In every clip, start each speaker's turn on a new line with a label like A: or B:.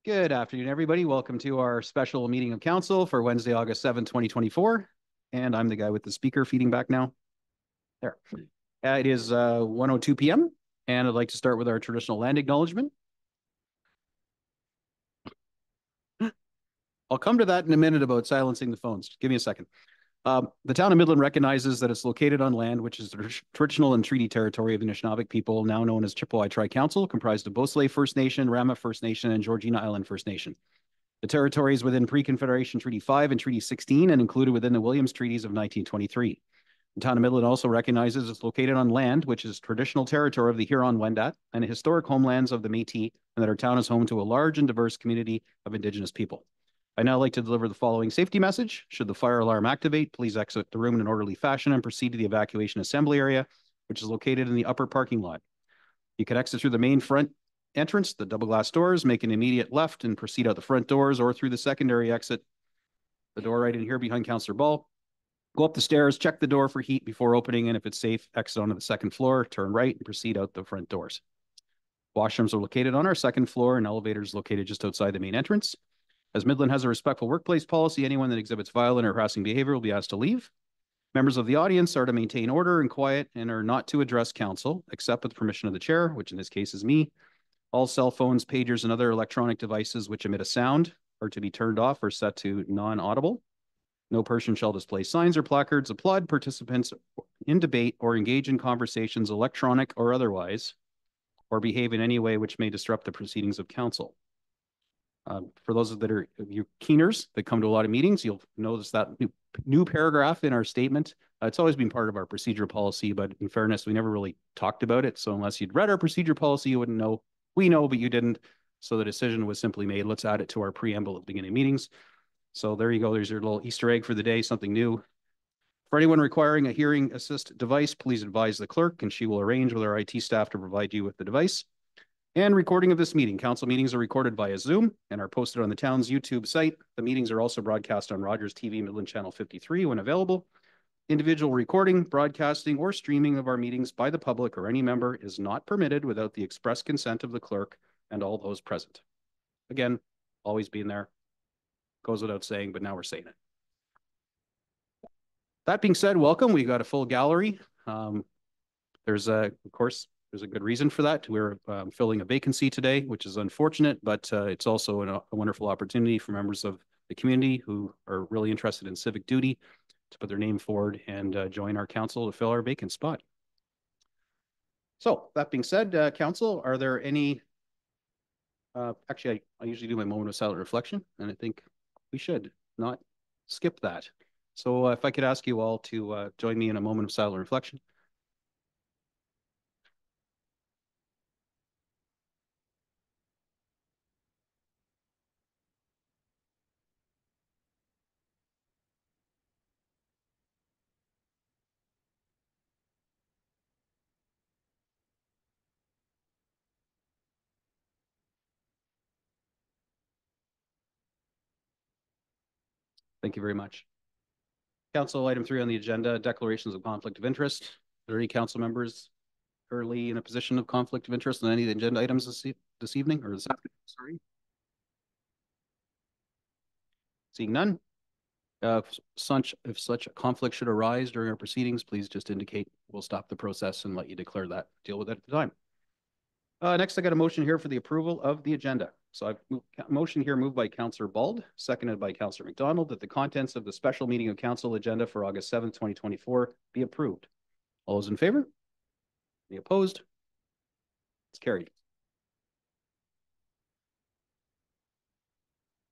A: Good afternoon, everybody. Welcome to our special meeting of council for Wednesday, August 7th, 2024. And I'm the guy with the speaker feeding back now. There. It is 1:02 p.m. and I'd like to start with our traditional land acknowledgement. I'll come to that in a minute about silencing the phones. Give me a second. The town of Midland recognizes that it's located on land which is the traditional and treaty territory of the Anishinaabe people, now known as Chippewa Tri-Council, comprised of Beausoleil First Nation, Rama First Nation, and Georgina Island First Nation. The territory is within Pre-Confederation Treaty 5 and Treaty 16 and included within the Williams Treaties of 1923. The town of Midland also recognizes it's located on land which is traditional territory of the Huron-Wendat and historic homelands of the Métis, and that our town is home to a large and diverse community of Indigenous people. I'd now like to deliver the following safety message. Should the fire alarm activate, please exit the room in an orderly fashion and proceed to the evacuation assembly area, which is located in the upper parking lot. You can exit through the main front entrance, the double glass doors, make an immediate left and proceed out the front doors, or through the secondary exit, the door right in here behind Councillor Ball. Go up the stairs, check the door for heat before opening, and if it's safe, exit onto the second floor, turn right, and proceed out the front doors. Washrooms are located on our second floor, and elevators located just outside the main entrance. As Midland has a respectful workplace policy, anyone that exhibits violent or harassing behavior will be asked to leave. Members of the audience are to maintain order and quiet and are not to address council, except with permission of the chair, which in this case is me. All cell phones, pagers, and other electronic devices which emit a sound are to be turned off or set to non-audible. No person shall display signs or placards, applaud participants in debate, or engage in conversations, electronic or otherwise, or behave in any way which may disrupt the proceedings of council. For those that are you keeners that come to a lot of meetings, you'll notice that new paragraph in our statement. It's always been part of our procedure policy, but in fairness, we never really talked about it. So unless you'd read our procedure policy, you wouldn't know. We know, but you didn't. So the decision was simply made. Let's add it to our preamble at the beginning of meetings. So there you go. There's your little Easter egg for the day, something new. For anyone requiring a hearing assist device, please advise the clerk and she will arrange with our IT staff to provide you with the device. And recording of this meeting. Council meetings are recorded via Zoom and are posted on the town's YouTube site. The meetings are also broadcast on Rogers TV Midland Channel 53 when available. Individual recording, broadcasting, or streaming of our meetings by the public or any member is not permitted without the express consent of the clerk and all those present. Again, always being there. Goes without saying, but now we're saying it. That being said, welcome. We got a full gallery. Of course, there's a good reason for that. We're filling a vacancy today, which is unfortunate, but it's also a wonderful opportunity for members of the community who are really interested in civic duty to put their name forward and join our council to fill our vacant spot. So that being said, council, are there any, actually, I usually do my moment of silent reflection, and I think we should not skip that. So if I could ask you all to join me in a moment of silent reflection. Thank you very much. Council item 3 on the agenda, declarations of conflict of interest. Are there any council members currently in a position of conflict of interest on any of the agenda items this evening or this afternoon? Sorry. Seeing none. If such a conflict should arise during our proceedings, please just indicate. We'll stop the process and let you declare that. Deal with it at the time. Next, I got a motion here for the approval of the agenda. So I've motion here moved by Councillor Bald, seconded by Councillor McDonald, that the contents of the special meeting of council agenda for August 7th, 2024 be approved. All those in favor? Any opposed? It's carried.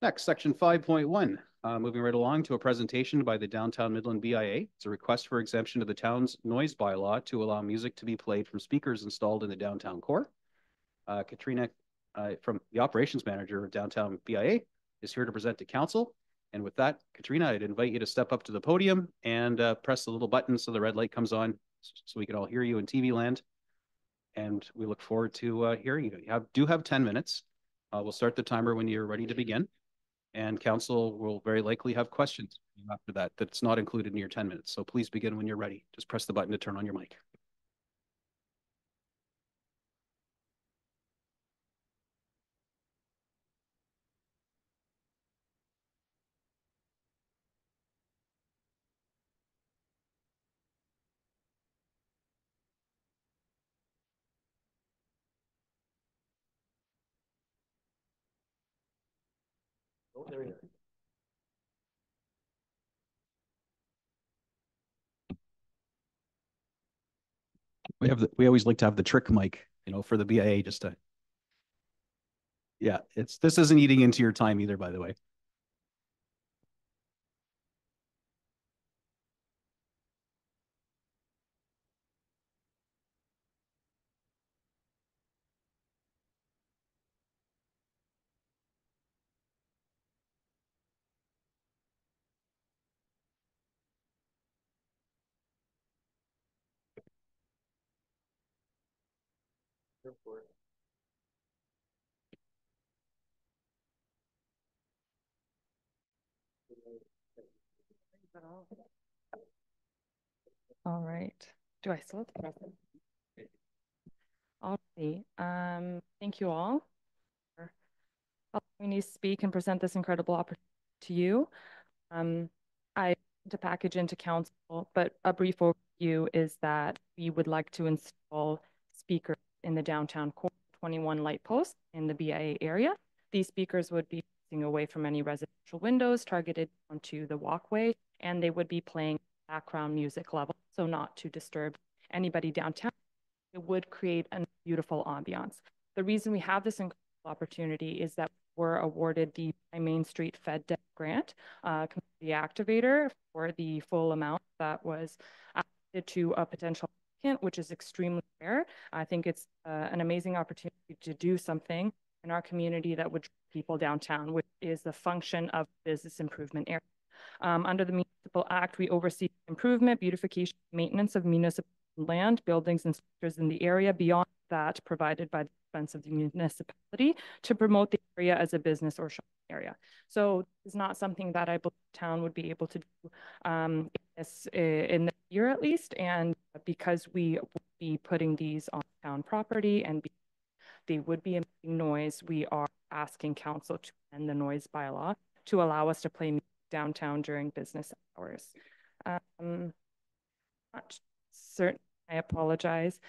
A: Next, section 5.1, moving right along to a presentation by the Downtown Midland BIA. It's a request for exemption to the town's noise bylaw to allow music to be played from speakers installed in the downtown core. Katrina, from the operations manager of Downtown BIA, is here to present to council. And with that, Katrina, I'd invite you to step up to the podium and press the little button so the red light comes on so we can all hear you in TV land. And we look forward to hearing you. You do have 10 minutes. We'll start the timer when you're ready to begin. And council will very likely have questions after that that's not included in your 10 minutes. So please begin when you're ready. Just press the button to turn on your mic. Oh, there you are. We always like to have the trick mic, for the BIA just to, yeah, this isn't eating into your time either, by the way.
B: All right. Do I still have to press it? All right. Thank you all for allowing me to speak and present this incredible opportunity to you. Um, I to package into council, but a brief overview is that we would like to install speakers in the downtown core 21 light posts in the BIA area. These speakers would be facing away from any residential windows, targeted onto the walkway, and they would be playing background music level, so not to disturb anybody downtown. It would create a beautiful ambiance. The reason we have this incredible opportunity is that we're awarded the Main Street FedDev grant, the activator for the full amount that was allocated to a potential applicant, which is extremely rare. I think it's an amazing opportunity to do something in our community that would draw people downtown, which is the function of business improvement area. Under the Municipal Act, we oversee improvement, beautification, maintenance of municipal land, buildings, and structures in the area beyond that provided by the expense of the municipality to promote the area as a business or shopping area. So it's not something that I believe town would be able to do in the year at least. And because we will be putting these on town property and they would be emitting noise, we are asking council to amend the noise bylaw to allow us to play music downtown during business hours. Not certain, I apologize.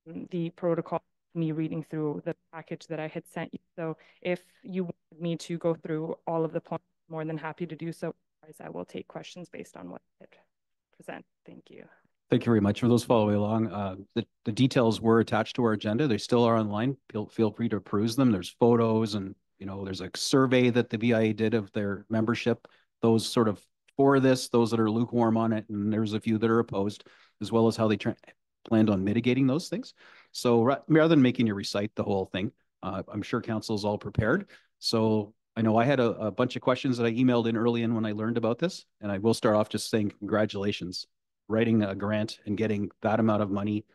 B: The protocol, me reading through the package that I had sent you. So if you wanted me to go through all of the points, I'm more than happy to do so. Otherwise, I will take questions based on what it present. Thank you.
A: Thank you very much for those following along. The details were attached to our agenda. They still are online. Feel free to peruse them. There's photos and, there's a survey that the BIA did of their membership. Those sort of for this, those that are lukewarm on it, and there's a few that are opposed, as well as how they planned on mitigating those things. So rather than making you recite the whole thing, I'm sure council's all prepared. So I know I had a bunch of questions that I emailed in early in when I learned about this, and I will start off just saying congratulations. Writing a grant and getting that amount of money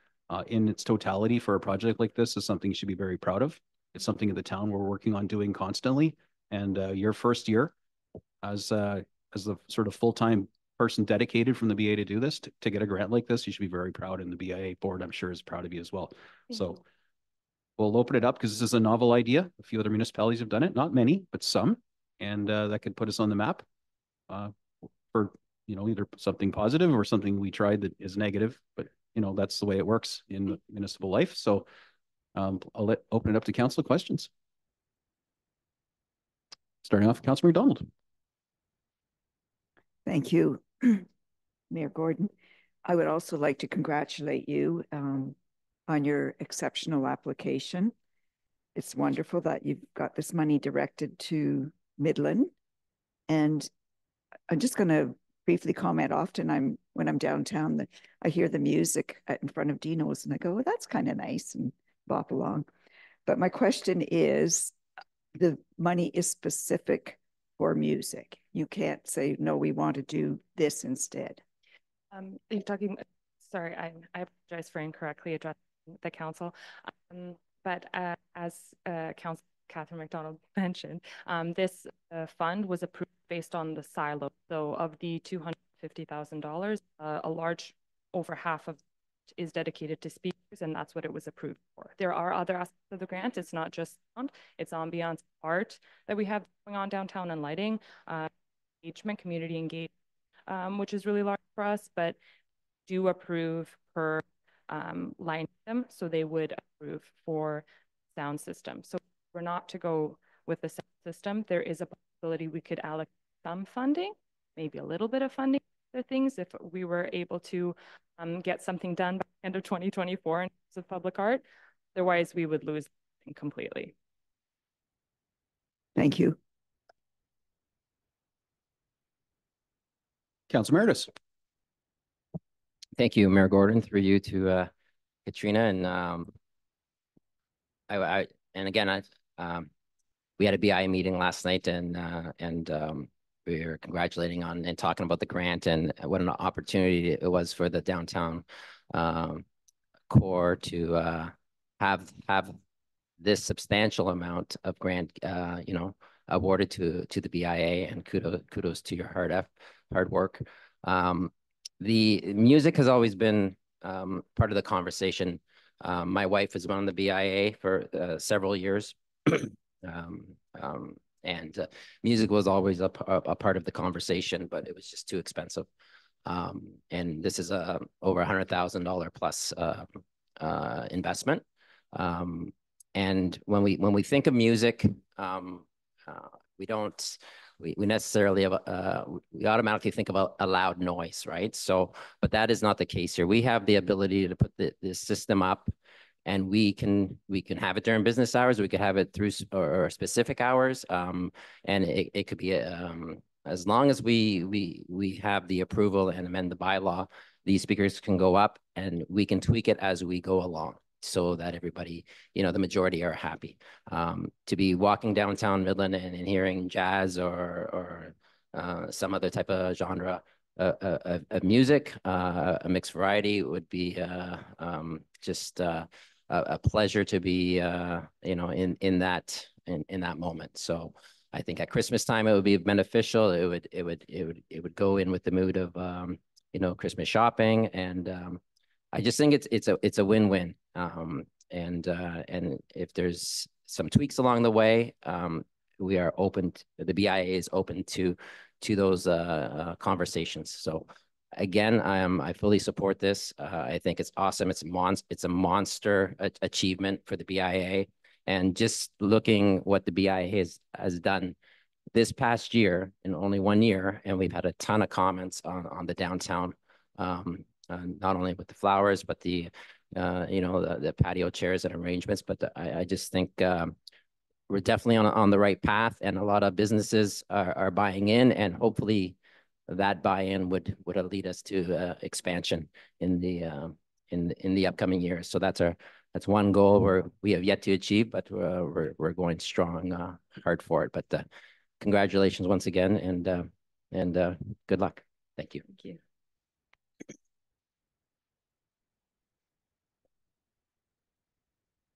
A: in its totality for a project like this is something you should be very proud of. It's something in the town we're working on doing constantly. And your first year as the sort of full-time person dedicated from the BIA to do this, to get a grant like this, you should be very proud. And the BIA board, I'm sure, is proud of you as well. So we'll open it up because this is a novel idea. A few other municipalities have done it, not many, but some. And that could put us on the map for either something positive or something we tried that is negative, but that's the way it works in municipal life. So I'll open it up to council questions. Starting off with Councilor McDonald.
C: Thank you, Mayor Gordon. I would also like to congratulate you on your exceptional application. It's wonderful that you've got this money directed to Midland. And I'm just going to briefly comment. Often when I'm downtown, I hear the music in front of Dino's and I go, well, that's kind of nice, and bop along. But my question is, the money is specific for music. You can't say, no, we want to do this instead.
B: You're talking, sorry, I apologize for incorrectly addressing the council. But as Council Catherine McDonald mentioned, this fund was approved based on the silo. So of the $250,000, a large, over half of it is dedicated to speakers, and that's what it was approved for. There are other aspects of the grant. It's not just sound, it's ambiance, art that we have going on downtown, and lighting, engagement, community engagement, which is really large for us, but do approve per line item, so they would approve for sound system. So we're not to go with the sound system. There is a possibility we could allocate some funding, maybe a little bit of funding for things if we were able to get something done by the end of 2024 in terms of public art. Otherwise, we would lose completely.
C: Thank you.
A: Councilor Meredith.
D: Thank you, Mayor Gordon, through you to Katrina. And again, we had a BI meeting last night, and we were congratulating on and talking about the grant and what an opportunity it was for the downtown core to have this substantial amount of grant, awarded to the BIA, and kudos to your hard work. The music has always been part of the conversation. My wife has been on the BIA for several years. And music was always a part of the conversation, but it was just too expensive. And this is a over $100,000 plus investment. And when we think of music, we necessarily have we automatically think about a loud noise, right? So, but that is not the case here. We have the ability to put this system up, and we can have it during business hours. We could have it through or specific hours, and it could be as long as we have the approval and amend the bylaw. These speakers can go up, and we can tweak it as we go along, so that everybody, the majority are happy. To be walking downtown Midland and hearing jazz or some other type of genre of music, a mixed variety, would be just a pleasure to be, in that moment. So I think at Christmas time it would be beneficial. It would go in with the mood of Christmas shopping, and I just think it's a win-win. And if there's some tweaks along the way, we are open. The BIA is open to those conversations. So again, I fully support this. I think it's awesome. It's a monster achievement for the BIA. And just looking what the BIA has done this past year in only 1 year, and we've had a ton of comments on the downtown. Not only with the flowers, but the patio chairs and arrangements. But I just think we're definitely on the right path, and a lot of businesses are buying in, and hopefully that buy-in would lead us to expansion in the upcoming years. So that's one goal we have yet to achieve, but we're going strong, hard for it. But congratulations once again, and good luck. Thank you.
B: Thank you.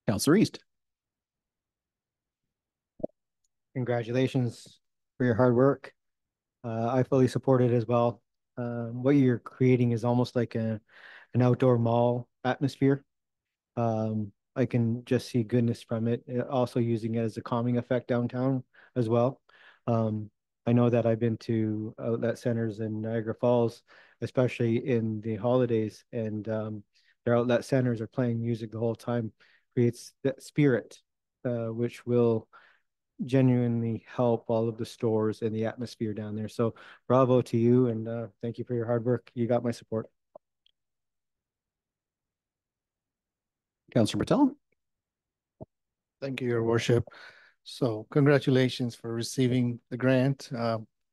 A: Councilor East.
E: Congratulations for your hard work. I fully support it as well. What you're creating is almost like an outdoor mall atmosphere. I can just see goodness from it. Also using it as a calming effect downtown as well. I know that I've been to outlet centers in Niagara Falls, especially in the holidays, and their outlet centers are playing music the whole time. Creates that spirit, which will genuinely help all of the stores and the atmosphere down there. So bravo to you, and thank you for your hard work. You got my support.
A: Councilor Patel.
F: Thank you, Your Worship. So congratulations for receiving the grant.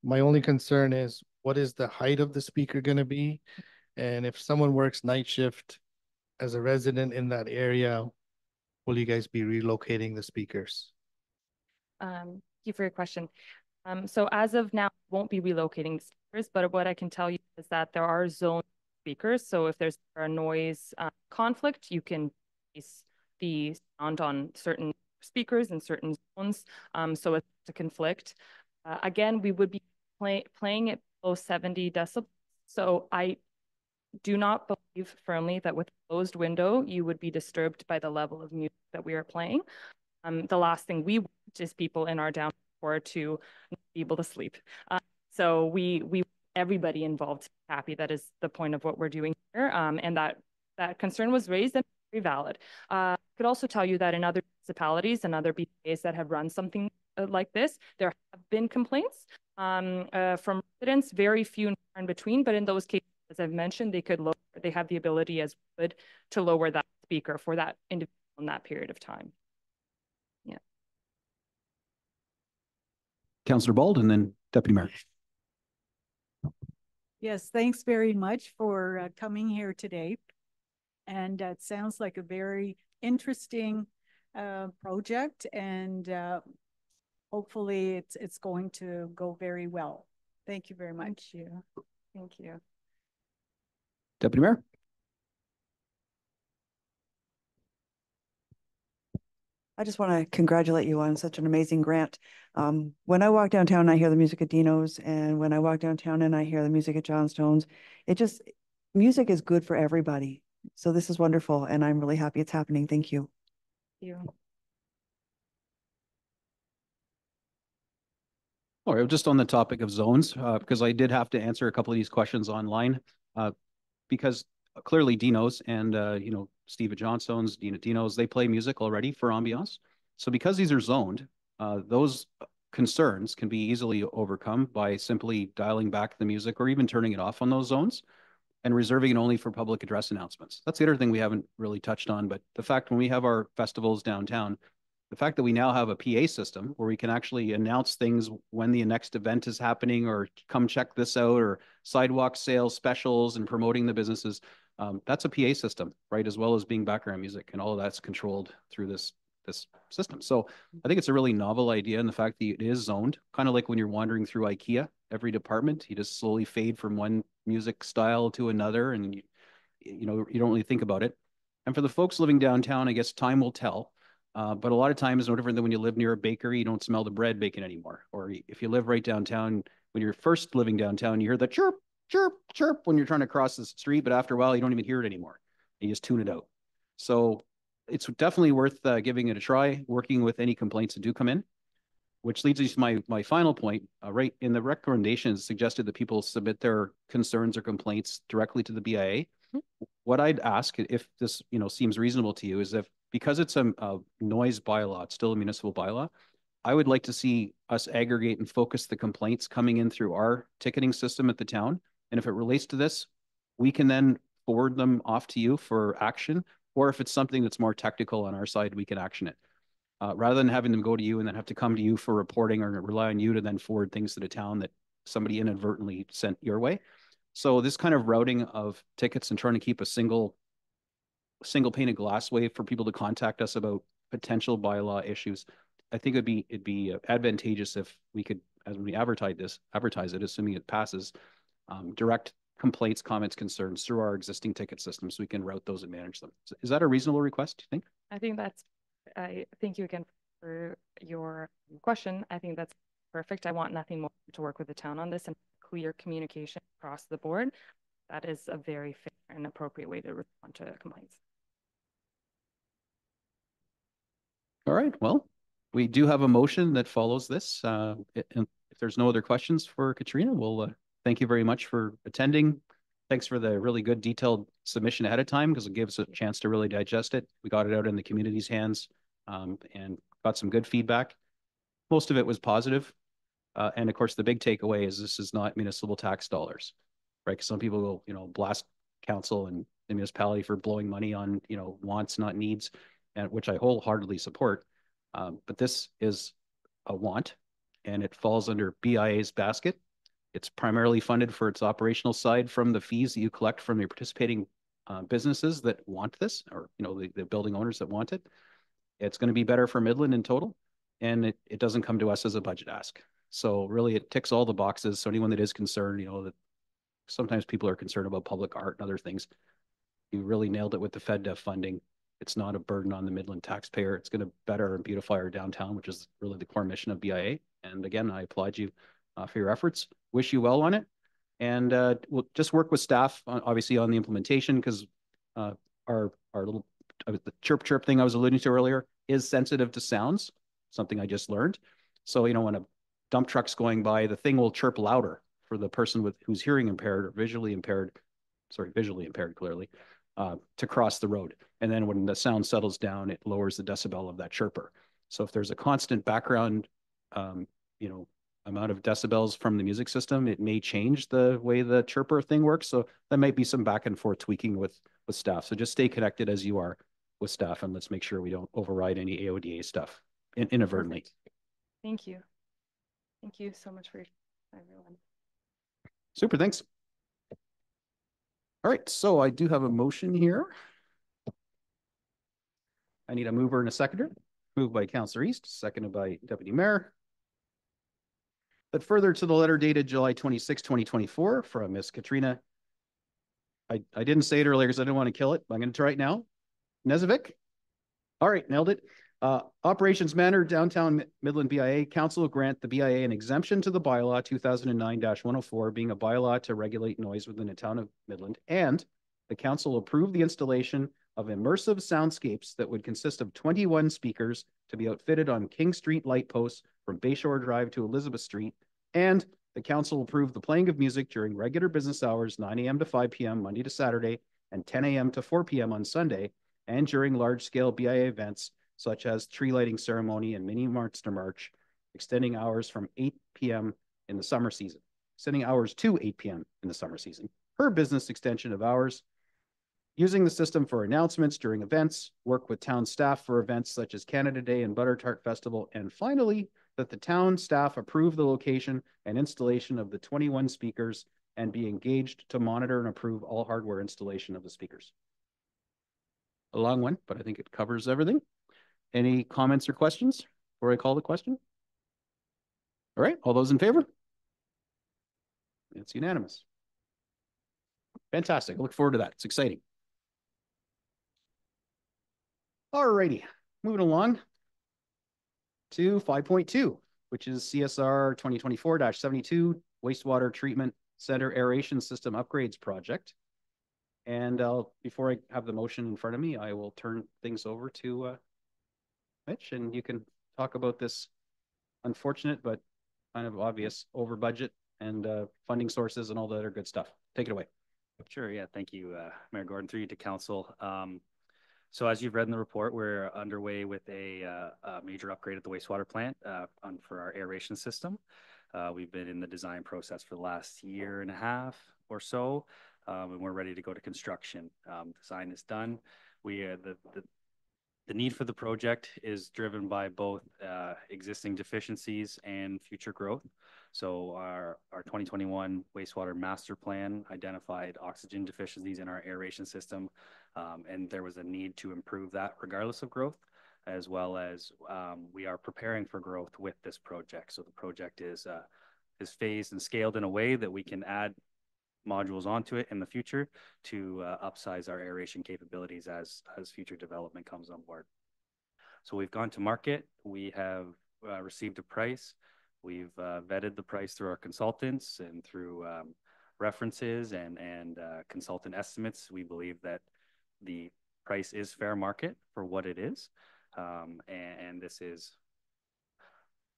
F: My only concern is, what is the height of the speaker going to be? And if someone works night shift as a resident in that area, will you guys be relocating the speakers?
B: Thank you for your question. So as of now, won't be relocating speakers, but what I can tell you is that there are zone speakers. So if there's a noise conflict, you can base the sound on certain speakers in certain zones, so as to conflict. Again, we would be playing it below 70 decibels. So I do not believe firmly that with a closed window, you would be disturbed by the level of music that we are playing. The last thing we want is people in our downtown core to not be able to sleep. So we everybody involved is happy. That is the point of what we're doing here. And that concern was raised and very valid. could also tell you that in other municipalities and other BPAs that have run something like this, there have been complaints from residents, very few and far in between, but in those cases, as I've mentioned, they have the ability as good to lower that speaker for that individual in that period of time. Yeah.
A: Councillor Bald and then Deputy Mayor.
G: Yes, thanks very much for coming here today. And it sounds like a very interesting project, and hopefully it's going to go very well. Thank you very much.
B: Thank you. Thank you.
A: Deputy Mayor.
H: I just want to congratulate you on such an amazing grant. When I walk downtown, I hear the music at Dino's, and when I walk downtown and I hear the music at Johnstone's, music is good for everybody. So this is wonderful, and I'm really happy it's happening. Thank you.
B: Thank you.
A: All right, just on the topic of zones, because I did have to answer a couple of these questions online, because clearly Dino's and Steve at Johnstone's, Dean at Dino's, they play music already for ambiance. So because these are zoned, those concerns can be easily overcome by simply dialing back the music or even turning it off on those zones and reserving it only for public address announcements. That's the other thing we haven't really touched on, but the fact when we have our festivals downtown, the fact that we now have a PA system where we can actually announce things when the next event is happening, or come check this out, or sidewalk sales specials and promoting the businesses, that's a PA system, right? As well as being background music, and all of that's controlled through this system. So I think it's a really novel idea, and the fact that it is zoned, kind of like when you're wandering through IKEA, every department, you just slowly fade from one music style to another, and you don't really think about it. And for the folks living downtown, I guess time will tell. But a lot of times, no different than when you live near a bakery, you don't smell the bread baking anymore. Or if you live right downtown, when you're first living downtown, you hear the chirp, chirp, chirp when you're trying to cross the street, but after a while, you don't even hear it anymore. You just tune it out. So it's definitely worth giving it a try, working with any complaints that do come in, which leads us to my final point. Right in the recommendations suggested that people submit their concerns or complaints directly to the BIA. What I'd ask, if this seems reasonable to you, is if, because it's a noise bylaw, it's still a municipal bylaw, I would like to see us aggregate and focus the complaints coming in through our ticketing system at the town. And if it relates to this, we can then forward them off to you for action. Or if it's something that's more technical on our side, we can action it. Rather than having them go to you and then have to come to you for reporting, or rely on you to then forward things to the town that somebody inadvertently sent your way. So this kind of routing of tickets and trying to keep a single pane of glass way for people to contact us about potential bylaw issues, I think it'd be advantageous if we could, as we advertise it, assuming it passes, direct complaints, comments, concerns through our existing ticket system, so we can route those and manage them. Is that a reasonable request, do you think?
B: I think I thank you again for your question. I think that's perfect. I want nothing more to work with the town on this, and clear communication across the board. That is a very fair and appropriate way to respond to complaints.
A: All right, well, we do have a motion that follows this. If there's no other questions for Katrina, we'll thank you very much for attending. Thanks for the really good detailed submission ahead of time, because it gives us a chance to really digest it. We got it out in the community's hands and got some good feedback. Most of it was positive. And of course, the big takeaway is this is not municipal tax dollars, right? Because some people will, blast council and the municipality for blowing money on, wants, not needs, and which I wholeheartedly support. But this is a want, and it falls under BIA's basket. It's primarily funded for its operational side from the fees that you collect from your participating businesses that want this, or the building owners that want it. It's going to be better for Midland in total, and it doesn't come to us as a budget ask. So really, it ticks all the boxes. So anyone that is concerned, that sometimes people are concerned about public art and other things, you really nailed it with the FedDev funding. It's not a burden on the Midland taxpayer. It's going to better and beautify our downtown, which is really the core mission of BIA. And again, I applaud you for your efforts. Wish you well on it. And we'll just work with staff, obviously, on the implementation, because our little the chirp thing I was alluding to earlier is sensitive to sounds, something I just learned. So, when a dump truck's going by, the thing will chirp louder for the person who's hearing impaired or visually impaired, clearly. to cross the road. And then when the sound settles down, it lowers the decibel of that chirper. So if there's a constant background, you know, amount of decibels from the music system, it may change the way the chirper thing works. So that might be some back and forth tweaking with staff. So just stay connected as you are with staff, and let's make sure we don't override any AODA stuff inadvertently.
B: Perfect. Thank you. Thank you so much for your time, everyone.
A: Super, thanks. All right, so I do have a motion here. I need a mover and a seconder. Moved by Councillor East, seconded by Deputy Mayor. But further to the letter dated July 26, 2024 from Miss Katrina. I didn't say it earlier because I didn't want to kill it, but I'm going to try it now. Nezovic. All right, nailed it. Operations Manor, Downtown Midland BIA Council grant the BIA an exemption to the bylaw 2009-104, being a bylaw to regulate noise within the town of Midland, and the council approve the installation of immersive soundscapes that would consist of 21 speakers to be outfitted on King Street light posts from Bayshore Drive to Elizabeth Street, and the council approved the playing of music during regular business hours, 9 a.m. to 5 p.m. Monday to Saturday, and 10 a.m. to 4 p.m. on Sunday, and during large-scale BIA events such as tree lighting ceremony and mini Monster March, extending hours from 8 p.m. in the summer season, extending hours to 8 p.m. in the summer season, per business extension of hours, using the system for announcements during events, work with town staff for events such as Canada Day and Butter Tart Festival, and finally, that the town staff approve the location and installation of the 21 speakers and be engaged to monitor and approve all hardware installation of the speakers. A long one, but I think it covers everything. Any comments or questions before I call the question? All right, all those in favor? It's unanimous. Fantastic. I look forward to that. It's exciting. All righty, moving along to 5.2, which is CSR 2024-72 wastewater treatment center aeration system upgrades project. And before I have the motion in front of me, I will turn things over to Mitch, and you can talk about this unfortunate but kind of obvious over budget and funding sources and all the other good stuff. Take it away.
I: Sure. Yeah. Thank you, Mayor Gordon, through you to council. So as you've read in the report, we're underway with a major upgrade at the wastewater plant for our aeration system. We've been in the design process for the last year and a half or so, and we're ready to go to construction. Design is done. The need for the project is driven by both existing deficiencies and future growth. So our 2021 wastewater master plan identified oxygen deficiencies in our aeration system, and there was a need to improve that regardless of growth, as well as we are preparing for growth with this project. So the project is phased and scaled in a way that we can add modules onto it in the future to upsize our aeration capabilities as future development comes on board. So we've gone to market. We have received a price. We've vetted the price through our consultants and through references and consultant estimates. We believe that the price is fair market for what it is. And this is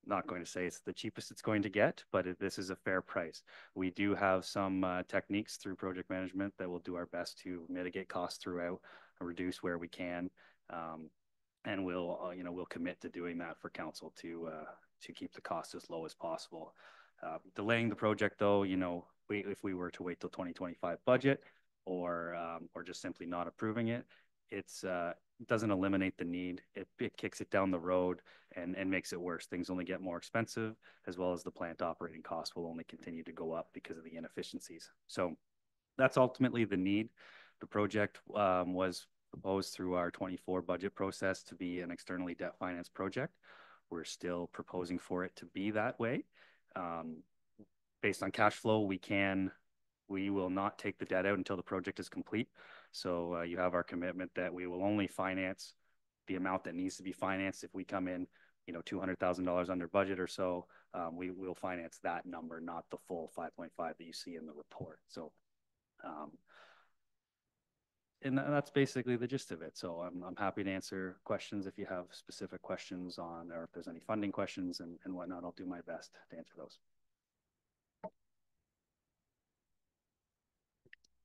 I: not going to say it's the cheapest it's going to get, but this is a fair price. We do have some techniques through project management that will do our best to mitigate costs throughout, reduce where we can, and we'll commit to doing that for council to keep the cost as low as possible. Delaying the project, though, if we were to wait till 2025 budget or just simply not approving it, it doesn't eliminate the need. It kicks it down the road and makes it worse. Things only get more expensive, as well as the plant operating costs will only continue to go up because of the inefficiencies. So that's ultimately the need. The project was proposed through our 24 budget process to be an externally debt financed project. We're still proposing for it to be that way. Based on cash flow, we will not take the debt out until the project is complete. So you have our commitment that we will only finance the amount that needs to be financed. If we come in, $200,000 under budget or so, we will finance that number, not the full 5.5 that you see in the report. So, and that's basically the gist of it. So I'm happy to answer questions if you have specific questions on, or if there's any funding questions and whatnot. I'll do my best to answer those.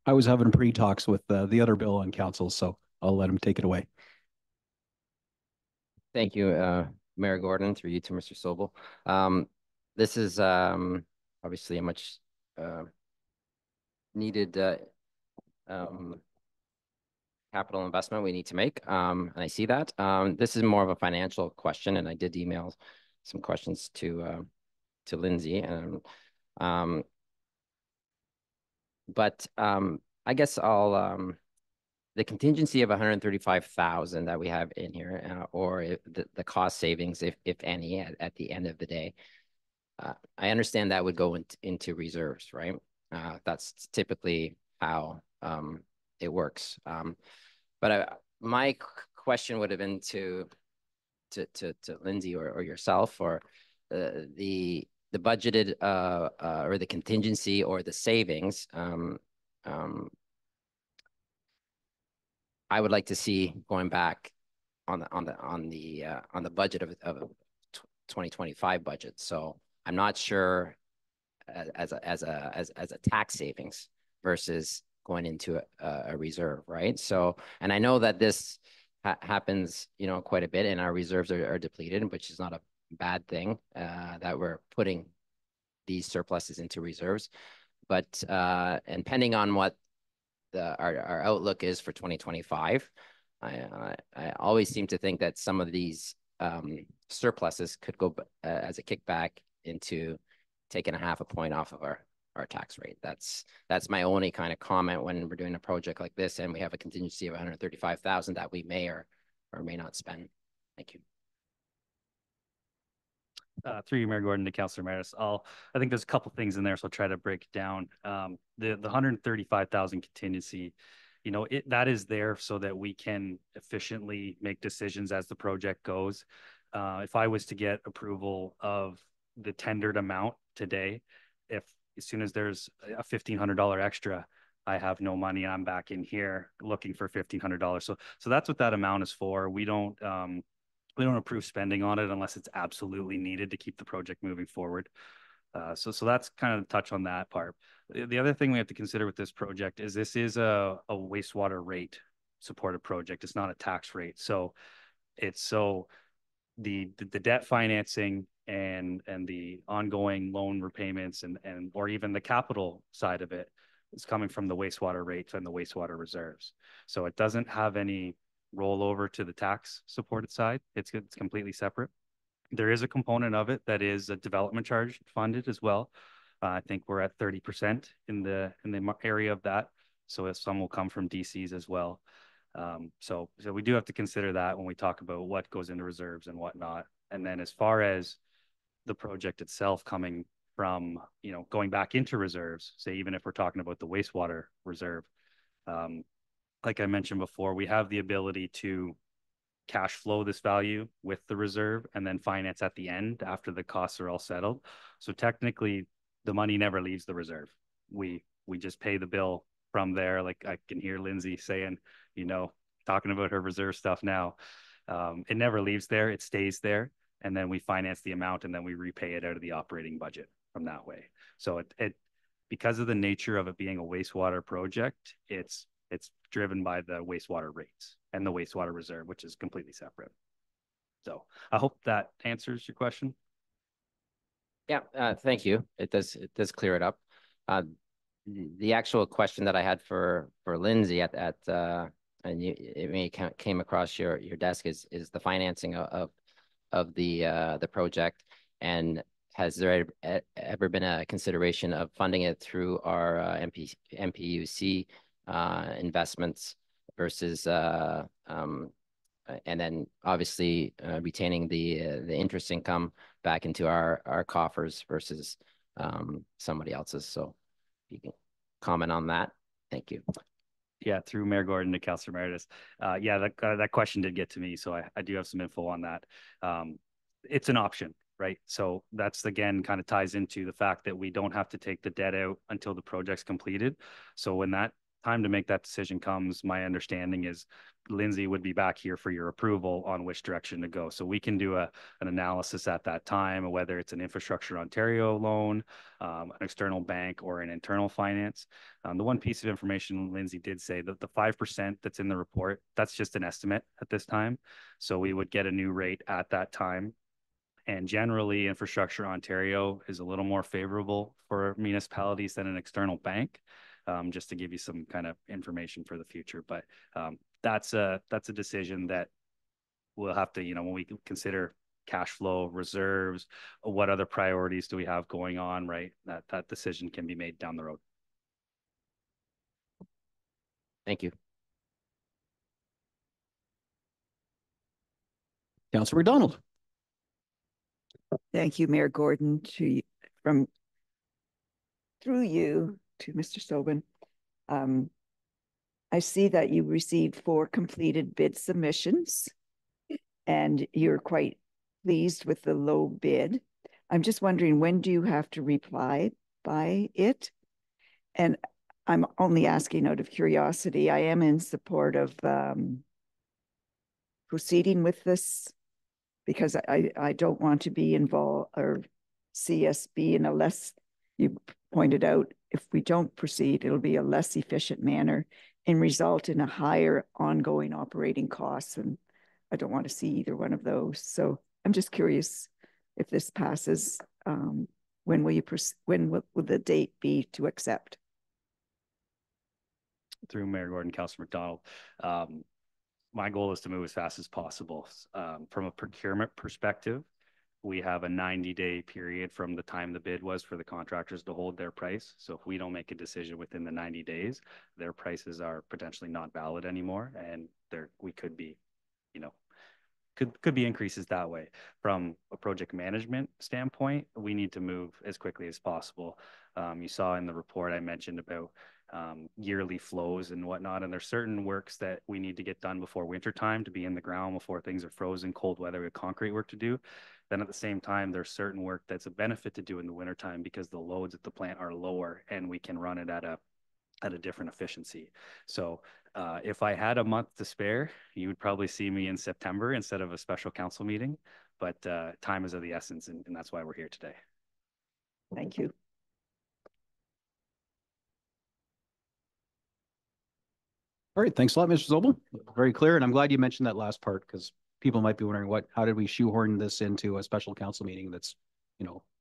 A: I was having pre-talks with the other bill on council, so I'll let him take it away.
D: Thank you, Mayor Gordon, through you to Mr. Sobel. This is obviously a much needed capital investment we need to make, and I see that. This is more of a financial question, and I did email some questions to Lindsay, and but I guess I'll the contingency of 135,000 that we have in here, or the cost savings, if any, at the end of the day, I understand that would go into reserves, right? That's typically how it works. But my question would have been to Lindsay or yourself, or the budgeted or the contingency or the savings. I would like to see going back on the budget of 2025 budget. So I'm not sure as a tax savings versus going into a reserve, right? So, and I know that this happens, quite a bit, and our reserves are depleted, which is not a bad thing, that we're putting these surpluses into reserves. But and depending on what our outlook is for 2025, I always seem to think that some of these surpluses could go as a kickback into taking a half a point off of our tax rate. That's my only kind of comment when we're doing a project like this, and we have a contingency of 135,000 that we may or may not spend. Thank you.
I: Through you, Mayor Gordon, to Councillor Maris. I think there's a couple things in there, so I'll try to break it down. The 135,000 contingency, that is there so that we can efficiently make decisions as the project goes. If I was to get approval of the tendered amount today, as soon as there's a $1,500 extra, I have no money. I'm back in here looking for $1,500. So that's what that amount is for. We don't approve spending on it unless it's absolutely needed to keep the project moving forward. So that's kind of touch on that part. The other thing we have to consider with this project is this is a wastewater rate supported project. It's not a tax rate. So the debt financing and the ongoing loan repayments and or even the capital side of it is coming from the wastewater rates and the wastewater reserves. So it doesn't have any rollover to the tax supported side. It's completely separate. There is a component of it that is a development charge funded as well. I think we're at 30% in the area of that. So some will come from DCs as well. So we do have to consider that when we talk about what goes into reserves and whatnot. And then as far as the project itself coming from, going back into reserves, say, even if we're talking about the wastewater reserve, like I mentioned before, we have the ability to cash flow this value with the reserve and then finance at the end after the costs are all settled. So technically, the money never leaves the reserve. We just pay the bill from there. Like I can hear Lindsay saying, talking about her reserve stuff now. It never leaves there. It stays there. And then we finance the amount and then we repay it out of the operating budget from that way. So it because of the nature of it being a wastewater project, it's driven by the wastewater rates and the wastewater reserve, which is completely separate. So I hope that answers your question.
D: Yeah, thank you. It does clear it up. The actual question that I had for Lindsay and it came across your desk is the financing of the project, and has there ever been a consideration of funding it through our MPUC investments versus and then obviously retaining the interest income back into our coffers versus somebody else's. So you can comment on that. Thank you.
I: Yeah, through Mayor Gordon to Councillor Meredith. Yeah, that question did get to me, so I do have some info on that. It's an option, right? So that's, again, kind of ties into the fact that we don't have to take the debt out until the project's completed. So when that time to make that decision comes, my understanding is Lindsay would be back here for your approval on which direction to go. So we can do an analysis at that time, whether it's an Infrastructure Ontario loan, an external bank, or an internal finance. The one piece of information Lindsay did say that the 5% that's in the report, that's just an estimate at this time. So we would get a new rate at that time. And generally, Infrastructure Ontario is a little more favorable for municipalities than an external bank, just to give you some kind of information for the future. But that's a decision that we'll have to, when we consider cash flow, reserves, what other priorities do we have going on, right? That decision can be made down the road.
D: Thank you.
A: Councillor McDonald.
C: Thank you, Mayor Gordon, through you to Mr. Sobin. I see that you received 4 completed bid submissions and you're quite pleased with the low bid. I'm just wondering, when do you have to reply by it? And I'm only asking out of curiosity. I am in support of proceeding with this because I don't want to be involved or see us be in a less, you pointed out, if we don't proceed, it'll be a less efficient manner and result in a higher ongoing operating costs. And I don't want to see either one of those. So I'm just curious if this passes, when will the date be to accept?
I: Through Mayor Gordon, Councillor McDonald. My goal is to move as fast as possible. From a procurement perspective, we have a 90-day period from the time the bid was for the contractors to hold their price. So if we don't make a decision within the 90 days, their prices are potentially not valid anymore. And we could be, could be increases that way. From a project management standpoint, we need to move as quickly as possible. You saw in the report I mentioned about yearly flows and whatnot, and there's certain works that we need to get done before winter time to be in the ground before things are frozen, cold weather, with concrete work to do. Then at the same time, there's certain work that's a benefit to do in the wintertime because the loads at the plant are lower and we can run it at a different efficiency. So if I had a month to spare, you would probably see me in September instead of a special council meeting, but time is of the essence, and that's why we're here today.
C: Thank you.
A: All right, thanks a lot, Mr. Zobel. Very clear, and I'm glad you mentioned that last part because people might be wondering how did we shoehorn this into a special council meeting that's,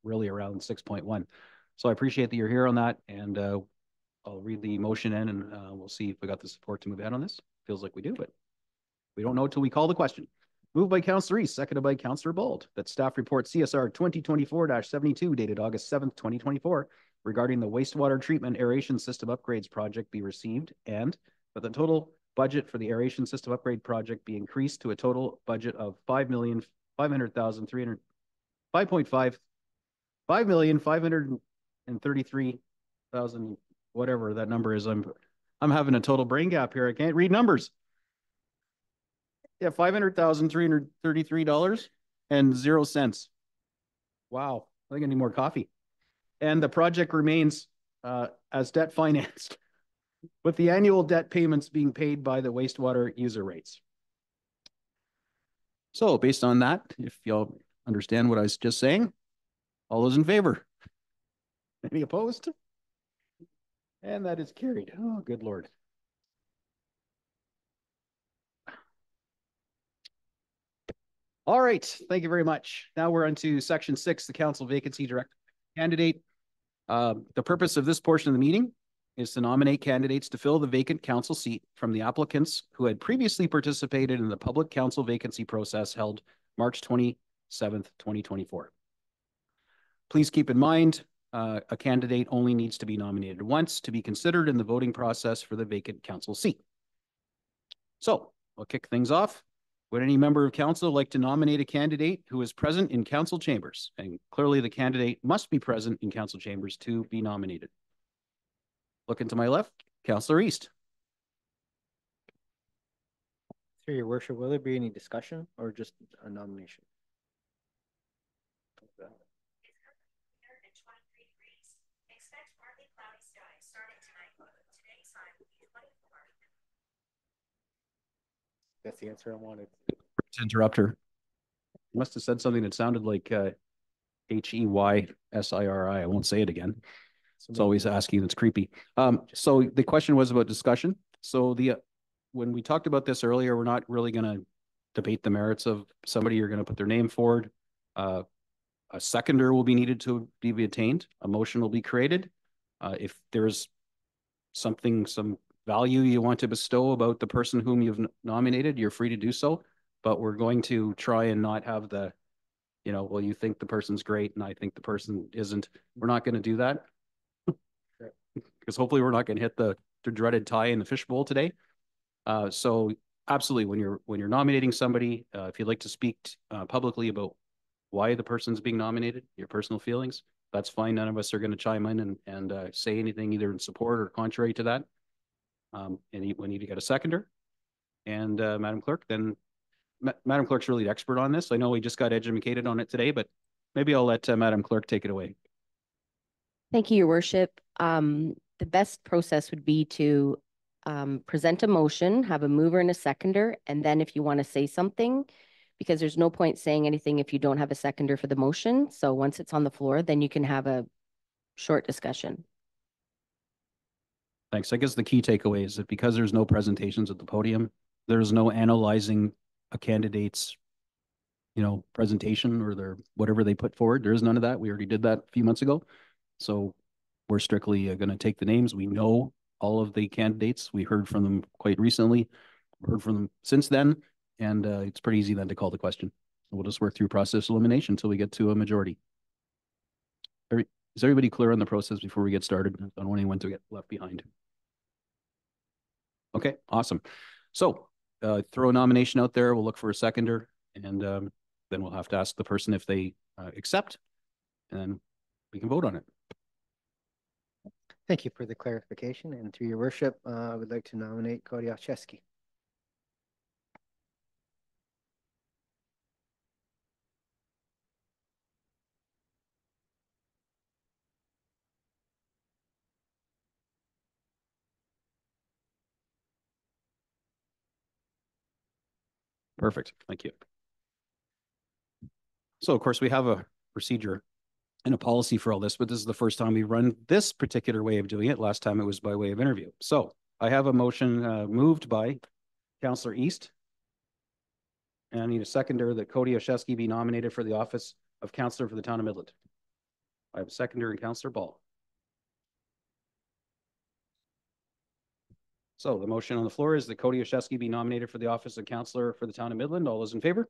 A: really around 6.1. So I appreciate that you're here on that, and I'll read the motion in, and we'll see if we got the support to move ahead on this. Feels like we do, but we don't know until we call the question. Moved by Councillor East, seconded by Councillor Bold, that staff report CSR 2024-72 dated August 7th, 2024, regarding the wastewater treatment aeration system upgrades project be received, and that the total budget for the aeration system upgrade project be increased to a total budget of $5,533,000, whatever that number is. I'm having a total brain gap here. I can't read numbers. Yeah, $500,333.00. Wow, I think I need more coffee. And the project remains as debt financed, with the annual debt payments being paid by the wastewater user rates. So based on that, if y'all understand what I was just saying, all those in favor? Any opposed? And that is carried. Oh, good Lord. All right, thank you very much. Now we're on to section 6, the council vacancy director candidate. The purpose of this portion of the meeting is to nominate candidates to fill the vacant council seat from the applicants who had previously participated in the public council vacancy process held March 27th, 2024. Please keep in mind, a candidate only needs to be nominated once to be considered in the voting process for the vacant council seat. So I'll kick things off. Would any member of council like to nominate a candidate who is present in council chambers? And clearly the candidate must be present in council chambers to be nominated. Looking to my left, Councillor East.
E: Through your worship, will there be any discussion or just a nomination? That's the answer I wanted.
A: To interrupt her. You must have said something that sounded like Heysiri. I won't say it again. It's always asking. It's creepy. So the question was about discussion. So when we talked about this earlier, we're not really going to debate the merits of somebody. You're going to put their name forward. A seconder will be needed to be attained. A motion will be created. If there's some value you want to bestow about the person whom you've nominated, you're free to do so. But we're going to try and not have the, well, you think the person's great and I think the person isn't. We're not going to do that. Because hopefully we're not going to hit the dreaded tie in the fishbowl today. So absolutely, when you're nominating somebody, if you'd like to speak publicly about why the person's being nominated, your personal feelings, that's fine. None of us are going to chime in and say anything either in support or contrary to that. And we need to get a seconder. And Madam Clerk, then Madam Clerk's really the expert on this. I know we just got educated on it today, but maybe I'll let Madam Clerk take it away.
J: Thank you, Your Worship. The best process would be to present a motion, have a mover and a seconder, and then if you want to say something, because there's no point saying anything if you don't have a seconder for the motion. So once it's on the floor, then you can have a short discussion.
A: Thanks. I guess the key takeaway is that because there's no presentations at the podium, there's no analyzing a candidate's, presentation or their whatever they put forward. There is none of that. We already did that a few months ago. So we're strictly going to take the names. We know all of the candidates. We heard from them quite recently. Heard from them since then. And it's pretty easy then to call the question. We'll just work through process elimination until we get to a majority. Is everybody clear on the process before we get started? I don't want anyone to get left behind. Okay, awesome. So throw a nomination out there. We'll look for a seconder, and then we'll have to ask the person if they accept, and then we can vote on it.
E: Thank you for the clarification. And through your worship, I would like to nominate Cody Olszewski.
A: Perfect. Thank you. So, of course, we have a procedure and a policy for all this, but this is the first time we run this particular way of doing it. Last time it was by way of interview. So I have a motion moved by Councillor East. And I need a seconder that Cody Olszewski be nominated for the office of Councillor for the Town of Midland. I have a seconder in Councillor Ball. So the motion on the floor is that Cody Olszewski be nominated for the office of Councillor for the Town of Midland. All those in favor? Is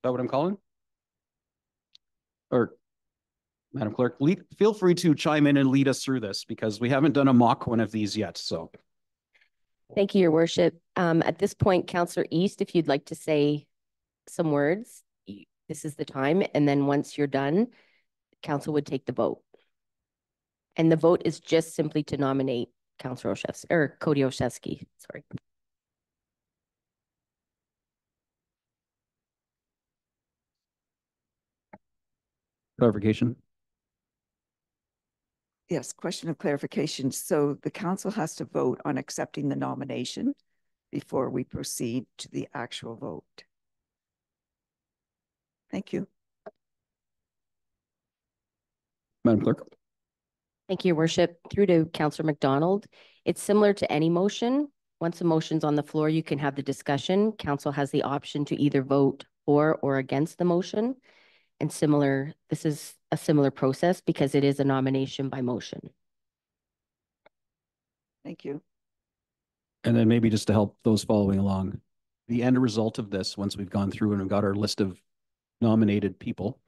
A: that what I'm calling? Or Madam Clerk, feel free to chime in and lead us through this because we haven't done a mock one of these yet. So,
J: thank you, Your Worship. At this point, Councillor East, if you'd like to say some words, this is the time. And then once you're done, Council would take the vote. And the vote is just simply to nominate Councillor Olszewski or Cody Olszewski. Sorry.
A: clarification.
C: Yes, question of clarification. So the council has to vote on accepting the nomination before we proceed to the actual vote. Thank you.
A: Madam Clerk.
J: Thank you, Your Worship. Through to Councillor McDonald. It's similar to any motion. Once a motion's on the floor, you can have the discussion. Council has the option to either vote for or against the motion. And this is a similar process because it is a nomination by motion.
C: Thank you.
A: And then maybe just to help those following along, the end result of this, once we've gone through and we've got our list of nominated people,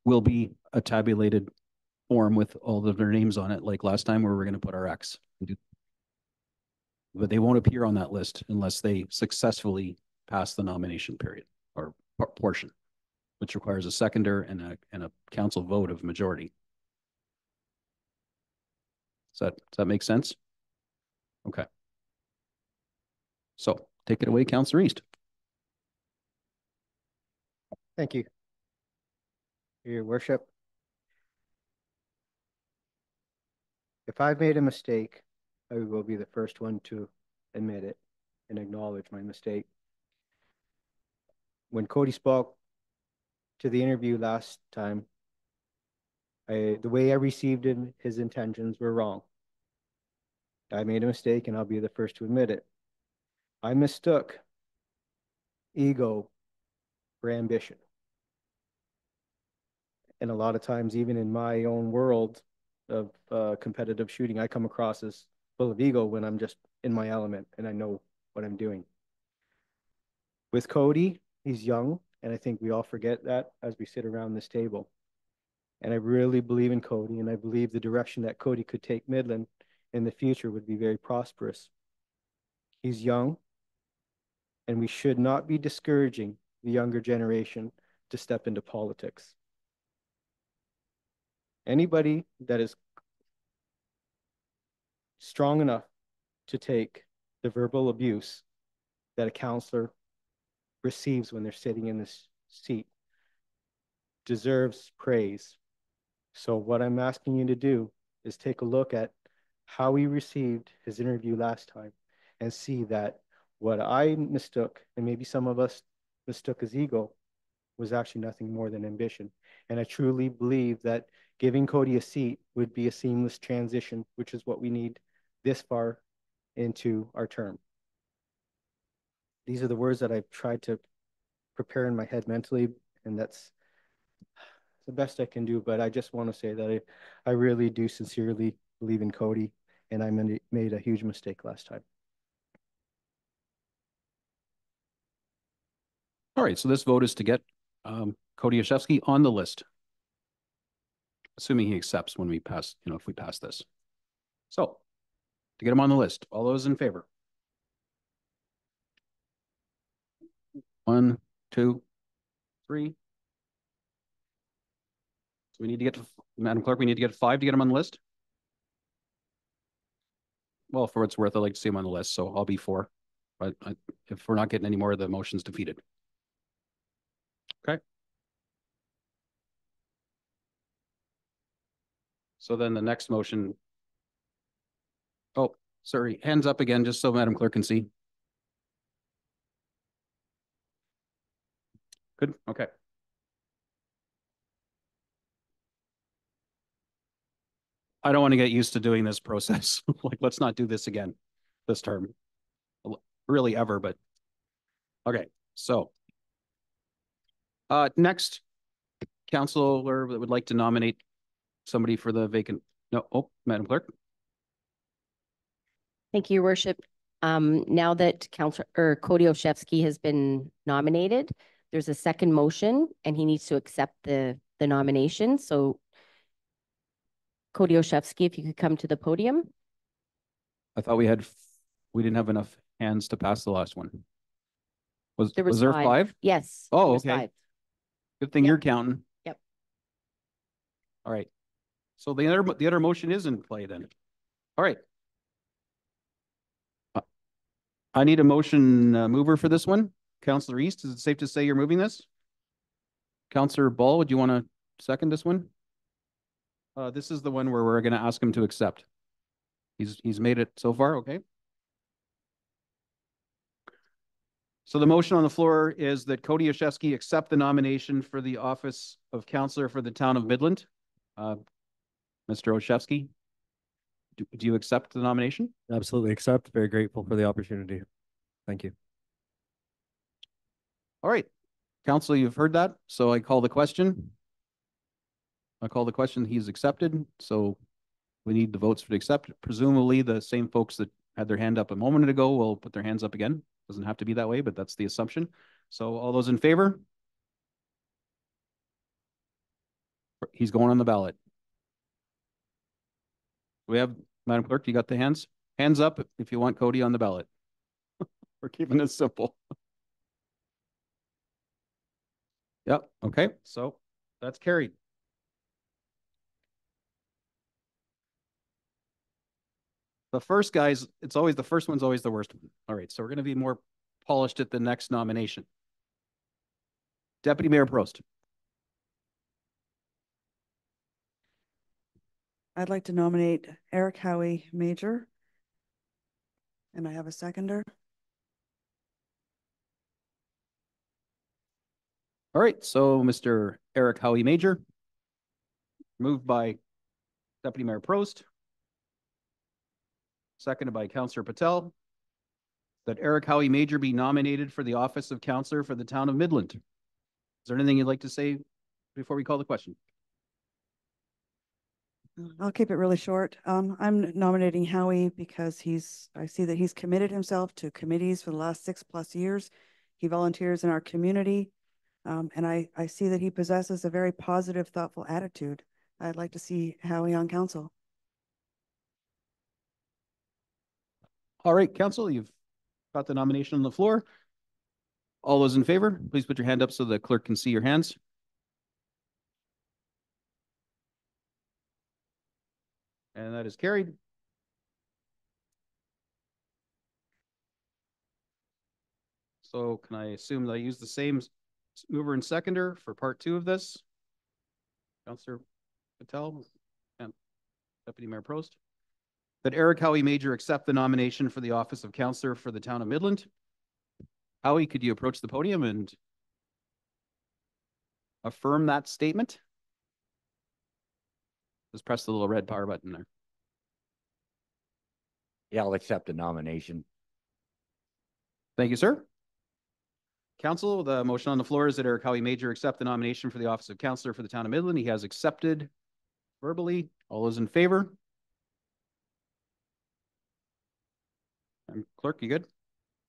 A: will be a tabulated form with all of their names on it, like last time where we're going to put our X. But they won't appear on that list unless they successfully pass the nomination period or portion, which requires a seconder and a council vote of majority. Does that make sense? Okay. So take it away, Councillor East.
E: Thank you, Your Worship. If I've made a mistake I will be the first one to admit it and acknowledge my mistake. When Cody spoke to the interview last time, the way I received him, his intentions were wrong. I made a mistake and I'll be the first to admit it. I mistook ego for ambition. And a lot of times, even in my own world of competitive shooting, I come across as full of ego when I'm just in my element and I know what I'm doing. With Cody, he's young, and I think we all forget that as we sit around this table. And I really believe in Cody, and I believe the direction that Cody could take Midland in the future would be very prosperous. He's young, and we should not be discouraging the younger generation to step into politics. Anybody that is strong enough to take the verbal abuse that a counselor receives when they're sitting in this seat deserves praise. So what I'm asking you to do is take a look at how he received his interview last time and see that what I mistook, and maybe some of us mistook as ego, was actually nothing more than ambition. And I truly believe that giving Cody a seat would be a seamless transition, which is what we need this far into our term. These are the words that I've tried to prepare in my head mentally, and that's the best I can do. But I just want to say that I really do sincerely believe in Cody, and I made a huge mistake last time.
A: All right, so this vote is to get Cody Yashevsky on the list, assuming he accepts when we pass, if we pass this. So, to get him on the list, all those in favor? 1, 2, 3. So we need to get to, Madam Clerk, we need to get 5 to get him on the list. Well, for what it's worth, I'd like to see him on the list, so I'll be 4. But if we're not getting any more, the motion's defeated. Okay. So then the next motion. Oh, sorry. Hands up again, just so Madam Clerk can see. Good. Okay. I don't want to get used to doing this process. Like, let's not do this again this term. Really ever, but okay. So next, councilor would like to nominate somebody for the vacant. No, oh, Madam Clerk.
J: Thank you, Your Worship. Now that Councillor Cody Olszewski has been nominated, there's a second motion and he needs to accept the nomination. So Cody Olszewski, if you could come to the podium.
A: I thought we didn't have enough hands to pass the last one. Was
J: There was
A: there
J: 5?
A: 5?
J: Yes.
A: Oh, okay.
J: 5.
A: Good thing you're counting.
J: Yep.
A: All right. So the other motion is in play then. All right. I need a motion mover for this one. Councillor East, is it safe to say you're moving this? Councillor Ball, would you want to second this one? This is the one where we're going to ask him to accept. He's made it so far, okay? So the motion on the floor is that Cody Olszewski accept the nomination for the office of councillor for the town of Midland. Mr. Olszewski, do you accept the nomination?
K: Absolutely accept. Very grateful for the opportunity. Thank you.
A: All right, council, you've heard that. So I call the question. He's accepted. So we need the votes for the accept. Presumably the same folks that had their hand up a moment ago will put their hands up again. Doesn't have to be that way, but that's the assumption. So all those in favor? He's going on the ballot. We have, Madam Clerk, you got the hands? Hands up if you want Cody on the ballot. We're keeping it simple. Yep, okay, so that's carried. The first guys, it's always the first one's always the worst one. All right, so we're going to be more polished at the next nomination. Deputy Mayor Prost.
H: I'd like to nominate Eric Howie Major and I have a seconder.
A: All right, so Mr. Eric Howie Major, moved by Deputy Mayor Prost, seconded by Councillor Patel, that Eric Howie Major be nominated for the office of councillor for the town of Midland. Is there anything you'd like to say before we call the question?
H: I'll keep it really short. I'm nominating Howie because I see that he's committed himself to committees for the last 6+ years. He volunteers in our community. And I see that he possesses a very positive, thoughtful attitude. I'd like to see Howie on council.
A: All right, council, you've got the nomination on the floor. All those in favor, please put your hand up so the clerk can see your hands. And that is carried. So can I assume that I use the same mover and seconder for part 2 of this? Councillor Patel and Deputy Mayor Prost. That Eric Howie Major accept the nomination for the office of councillor for the town of Midland. Howie, could you approach the podium and affirm that statement? Just press the little red power button there.
L: Yeah, I'll accept the nomination.
A: Thank you, sir. Council, the motion on the floor is that Eric Howie Major accept the nomination for the office of councillor for the town of Midland. He has accepted verbally. All those in favor? Clerk, you good?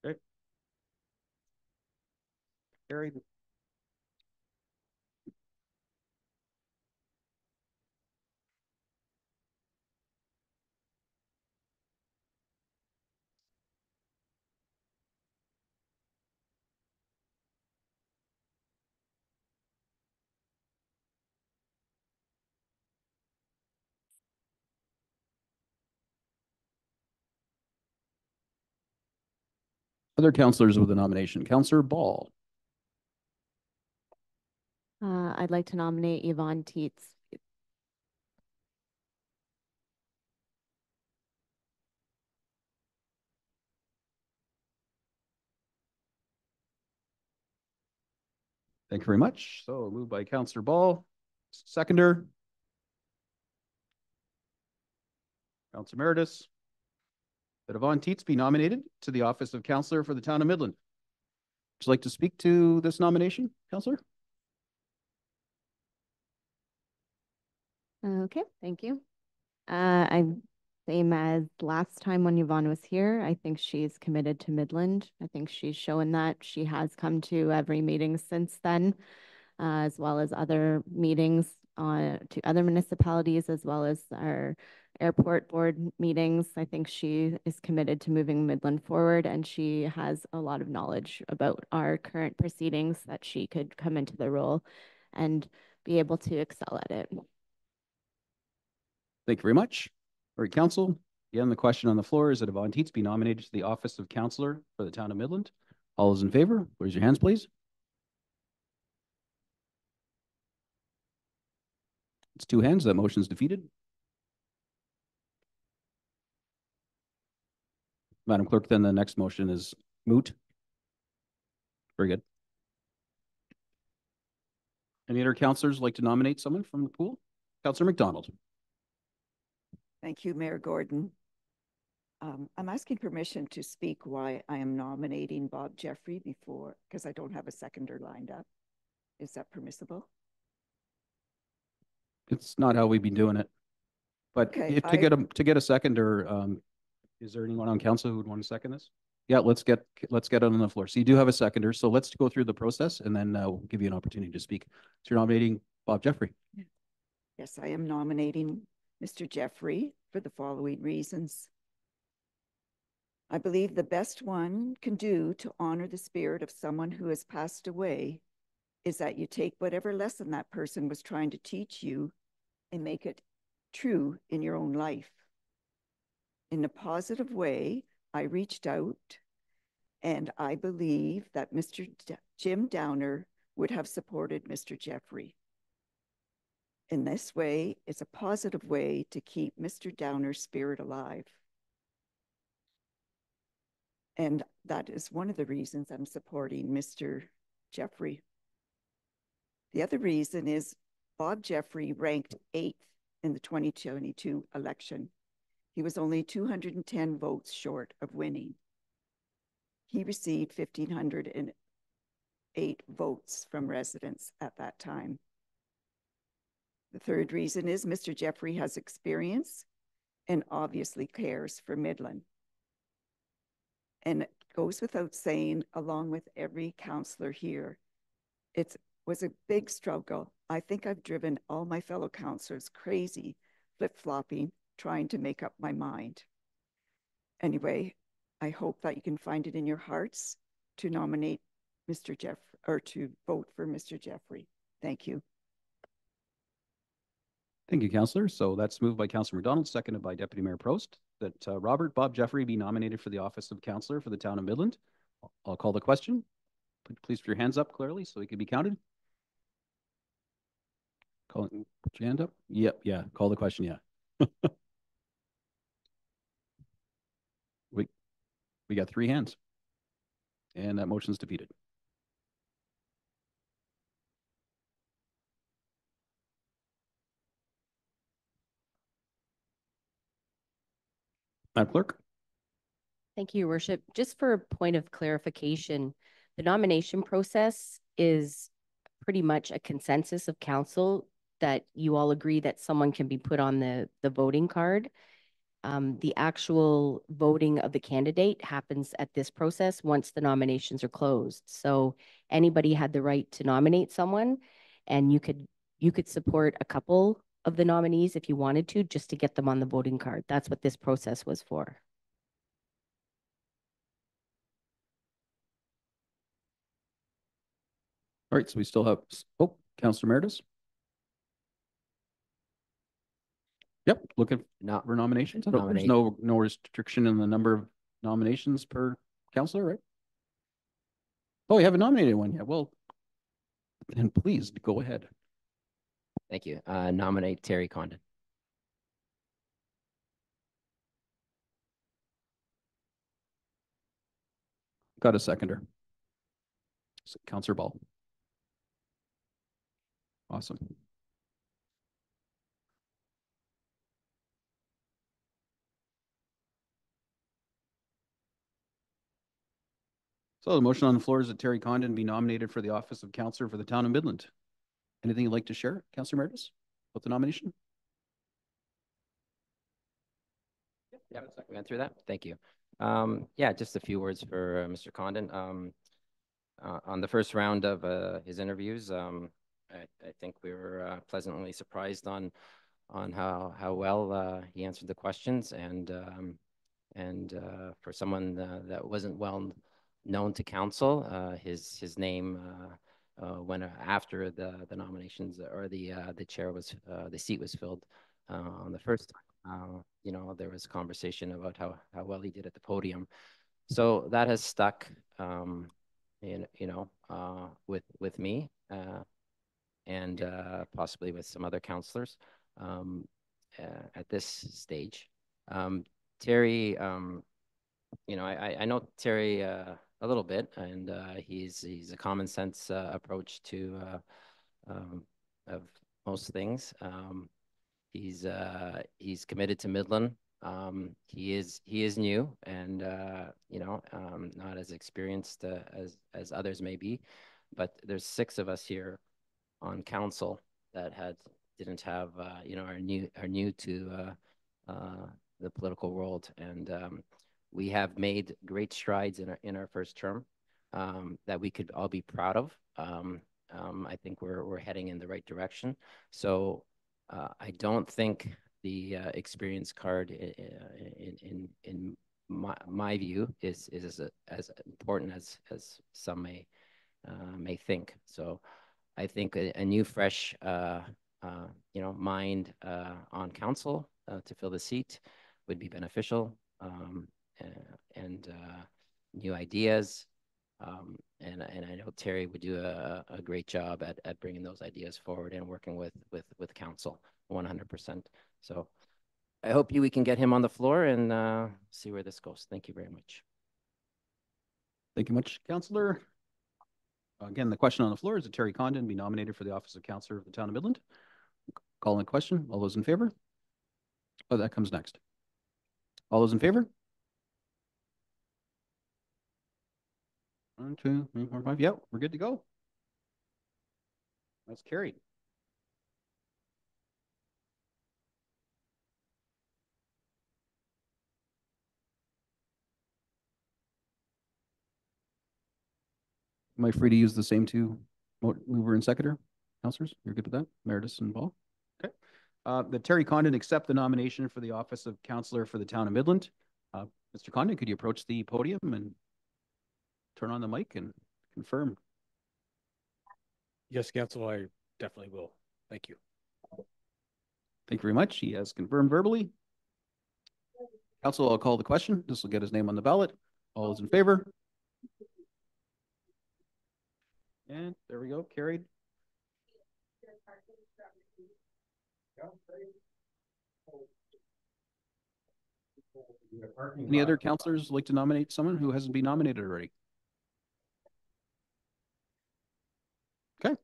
A: Okay. Carried. Other councillors with the nomination. Councillor Ball.
M: I'd like to nominate Yvonne Teets.
A: Thank you very much. So moved by Councillor Ball. Seconder. Councillor Meredith. That Yvonne Teets be nominated to the office of councillor for the town of Midland. Would you like to speak to this nomination, councillor?
M: Okay, thank you. I'm same as last time when Yvonne was here. I think she's committed to Midland. I think she's shown that. She has come to every meeting since then, as well as other meetings to other municipalities, as well as our airport board meetings. I think she is committed to moving Midland forward, and she has a lot of knowledge about our current proceedings that she could come into the role and be able to excel at it.
A: Thank you very much. All right, council. Again, the question on the floor is that Yvonne Teets be nominated to the office of councillor for the town of Midland. All those in favor, raise your hands, please. It's 2 hands. That motion is defeated. Madam Clerk, then the next motion is moot. Very good. Any other councillors like to nominate someone from the pool? Councillor McDonald.
C: Thank you, Mayor Gordon. I'm asking permission to speak why I am nominating Bob Jeffrey because I don't have a seconder lined up. Is that permissible?
A: It's not how we've been doing it. But
C: Okay,
A: to get a seconder, is there anyone on council who would want to second this? Yeah, let's get it on the floor. So you do have a seconder. So let's go through the process and then we'll give you an opportunity to speak. So you're nominating Bob Jeffrey.
C: Yes, I am nominating Mr. Jeffrey for the following reasons. I believe the best one can do to honor the spirit of someone who has passed away is that you take whatever lesson that person was trying to teach you and make it true in your own life. In a positive way, I reached out and I believe that Mr. Jim Downer would have supported Mr. Jeffrey. In this way, it's a positive way to keep Mr. Downer's spirit alive. And that is one of the reasons I'm supporting Mr. Jeffrey. The other reason is Bob Jeffrey ranked 8th in the 2022 election. He was only 210 votes short of winning. He received 1,508 votes from residents at that time. The third reason is Mr. Jeffrey has experience and obviously cares for Midland. And it goes without saying, along with every councillor here, it was a big struggle. I think I've driven all my fellow councillors crazy, flip-flopping, trying to make up my mind. Anyway, I hope that you can find it in your hearts to nominate Mr. Jeff, or to vote for Mr. Jeffrey. Thank you.
A: Thank you, Councillor. So that's moved by Councillor McDonald, seconded by Deputy Mayor Prost, that Robert Bob Jeffrey be nominated for the office of Councillor for the town of Midland. I'll call the question. Please put your hands up clearly so it can be counted. Put your hand up. Yep, yeah. Call the question, yeah. We got 3 hands. And that motion's defeated. Madam Clerk.
J: Thank you, Your Worship. Just for a point of clarification, the nomination process is pretty much a consensus of council that you all agree that someone can be put on the voting card. The actual voting of the candidate happens at this process once the nominations are closed. So anybody had the right to nominate someone, and you could support a couple of the nominees if you wanted to, just to get them on the voting card. That's what this process was for.
A: All right, so we still have, Councillor Meredith. Yep, looking for nominations. There's no restriction in the number of nominations per councillor, right? Oh, you haven't nominated one yet. Well, then please go ahead.
D: Thank you. Nominate Terry Condon.
A: Got a seconder. So, Councillor Ball. Awesome. So the motion on the floor is that Terry Condon be nominated for the office of councillor for the town of Midland. Anything you'd like to share, Councillor Meredith, about the nomination?
D: Yeah, we went through that. Thank you. Yeah, just a few words for Mr. Condon. On the first round of his interviews, I think we were pleasantly surprised on how well he answered the questions, and for someone that wasn't well known to council, his name went after the nominations, or the chair was the seat was filled on the first time. You know, there was conversation about how well he did at the podium, so that has stuck. With me and possibly with some other councillors at this stage. Terry, I know Terry a little bit, and he's a common sense approach to of most things. He's committed to Midland. He is new, and not as experienced as others may be, but there's 6 of us here on council that didn't have are new to the political world, and we have made great strides in our first term that we could all be proud of. I think we're heading in the right direction. So I don't think the experience card in my view is as important as some may think. So I think a new fresh mind on council to fill the seat would be beneficial, and new ideas. And I know Terry would do a great job at bringing those ideas forward and working with council 100%. So I hope we can get him on the floor and see where this goes. Thank you very much.
A: Thank you much, Councillor. Again, the question on the floor is that Terry Condon be nominated for the office of Councillor of the Town of Midland. Calling the question. All those in favor? Oh, that comes next. All those in favor? 1, 2, 3, 4, 5. Yep, we're good to go. That's carried. Am I free to use the same two mover and seconder? Councillors, you're good with that? Meredith and Paul? Okay. The Terry Condon accept the nomination for the office of Councillor for the Town of Midland. Mr. Condon, could you approach the podium and turn on the mic and confirm?
K: Yes, Council, I definitely will. Thank you.
A: Thank you very much. He has confirmed verbally. Council, I'll call the question. This will get his name on the ballot. All those in favor? And there we go, carried. Any other councillors like to nominate someone who hasn't been nominated already? Okay.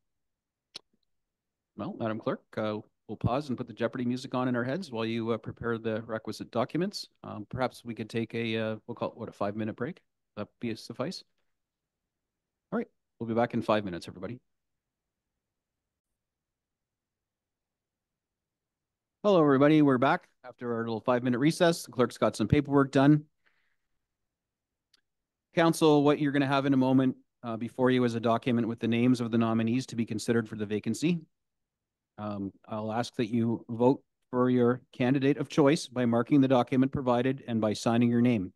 A: Well, Madam Clerk, we'll pause and put the Jeopardy music on in our heads while you prepare the requisite documents. Perhaps we could take a, we'll call it, what, a 5-minute break? That be suffice? All right, we'll be back in 5 minutes, everybody. Hello, everybody. We're back after our little 5-minute recess. The clerk's got some paperwork done. Council, what you're going to have in a moment before you is a document with the names of the nominees to be considered for the vacancy. I'll ask that you vote for your candidate of choice by marking the document provided and by signing your name.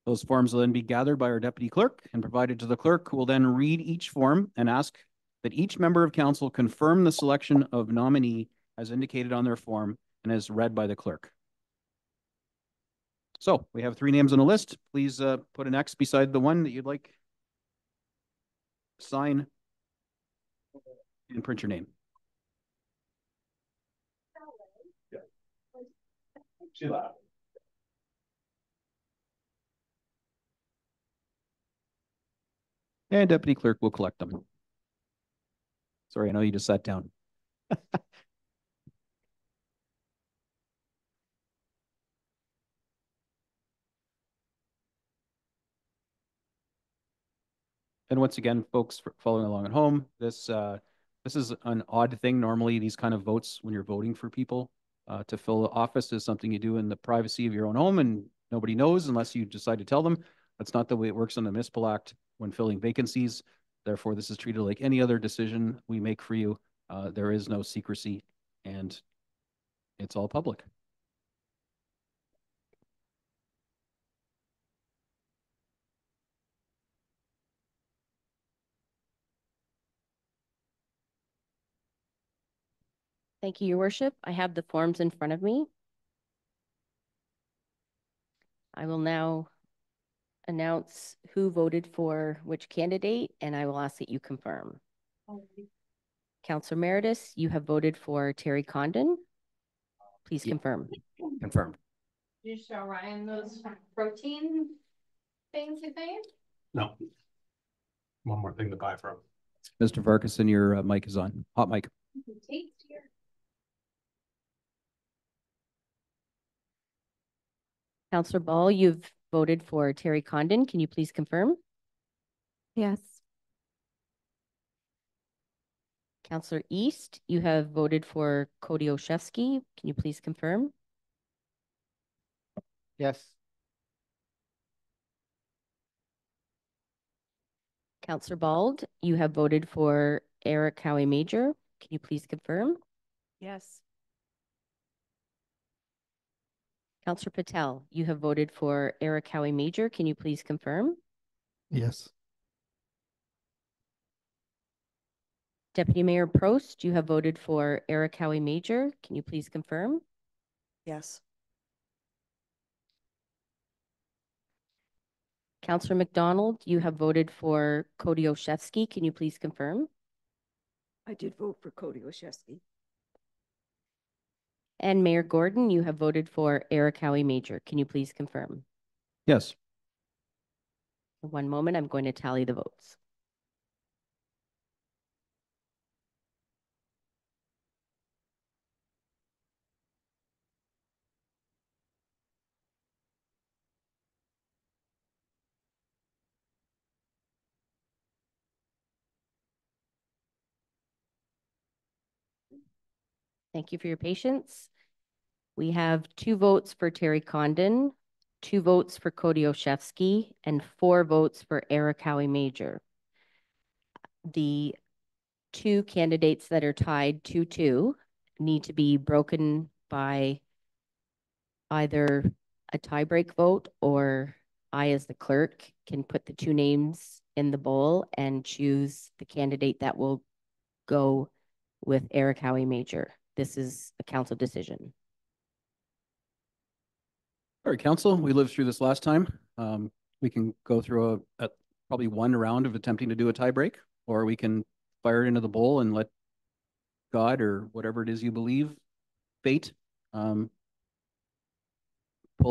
A: Those forms will then be gathered by our deputy clerk and provided to the clerk, who will then read each form and ask that each member of council confirm the selection of nominee as indicated on their form and as read by the clerk. So we have 3 names on the list. Please put an X beside the one that you'd like to sign and print your name. She laughed. And deputy clerk will collect them. Sorry, I know you just sat down. And once again, folks following along at home, this is an odd thing. Normally, these kind of votes, when you're voting for people to fill the office, is something you do in the privacy of your own home and nobody knows unless you decide to tell them. That's not the way it works on the Municipal Act when filling vacancies. Therefore, this is treated like any other decision we make for you. There is no secrecy and it's all public.
J: Thank you, Your Worship. I have the forms in front of me. I will now announce who voted for which candidate, and I will ask that you confirm. Councillor Meredith, you have voted for Terry Condon. Please confirm.
D: Confirmed.
N: Did you show Ryan those protein things you made?
K: No. One more thing to buy from.
A: Mr. Farquharson, your mic is on. Hot mic.
N: Tastier.
J: Councillor Ball, you've voted for Terry Condon. Can you please confirm?
M: Yes.
J: Councillor East, you have voted for Cody Olszewski. Can you please confirm?
E: Yes.
J: Councillor Bald, you have voted for Eric Howie Major. Can you please confirm?
G: Yes.
J: Councillor Patel, you have voted for Eric Howie Major. Can you please confirm?
F: Yes.
J: Deputy Mayor Prost, you have voted for Eric Howie Major. Can you please confirm?
H: Yes.
J: Councillor McDonald, you have voted for Cody Olszewski. Can you please confirm?
C: I did vote for Cody Olszewski.
J: And Mayor Gordon, you have voted for Eric Howie Major. Can you please confirm?
A: Yes.
J: One moment, I'm going to tally the votes. Thank you for your patience. We have 2 votes for Terry Condon, 2 votes for Cody Oshevsky, and 4 votes for Eric Howie Major. The 2 candidates that are tied 2-2 need to be broken by either a tiebreak vote, or I, as the clerk, can put the 2 names in the bowl and choose the candidate that will go with Eric Howie Major. This is a council decision.
A: All right, council, we lived through this last time. We can go through a probably one round of attempting to do a tie break, or we can fire it into the bowl and let God, or whatever it is you believe, fate, pull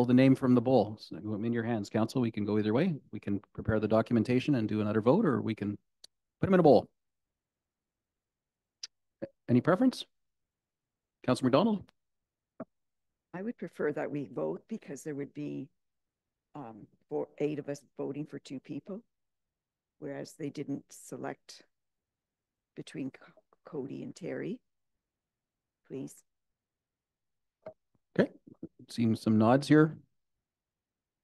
A: the name from the bowl. So I'm in your hands, council. We can go either way. We can prepare the documentation and do another vote, or we can put them in a bowl. Any preference? Councilor McDonald?
C: I would prefer that we vote, because there would be 8 of us voting for 2 people, whereas they didn't select between Cody and Terry. Please.
A: Okay, seeing some nods here.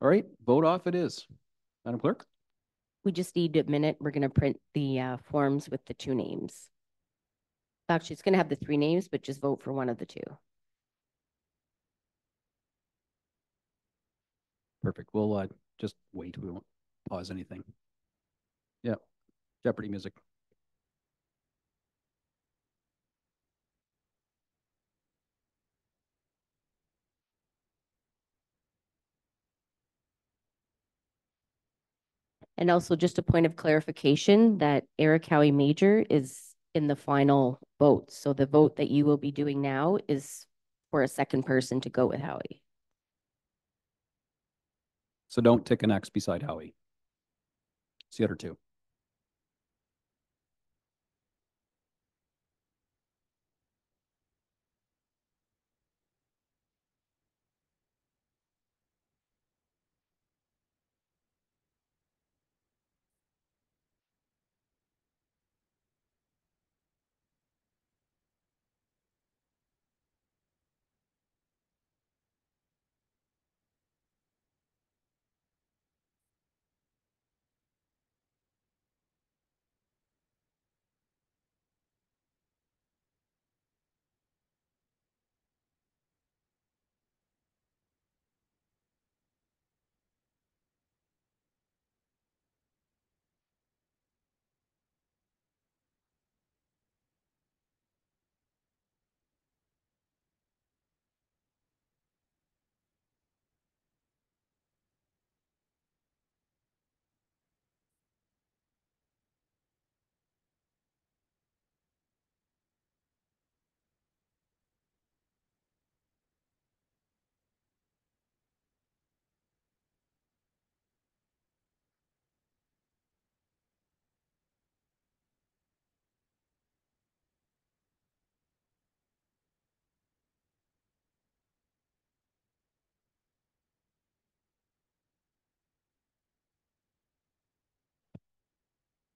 A: All right, vote off it is. Madam Clerk?
J: We just need a minute. We're going to print the forms with the 2 names. Actually, it's going to have the 3 names, but just vote for one of the 2.
A: Perfect. We'll just wait. We won't pause anything. Yeah, Jeopardy music.
J: And also just a point of clarification that Eric Howie Major is in the final vote. So the vote that you will be doing now is for a second person to go with Howie.
A: So don't tick an X beside Howie. It's the other 2.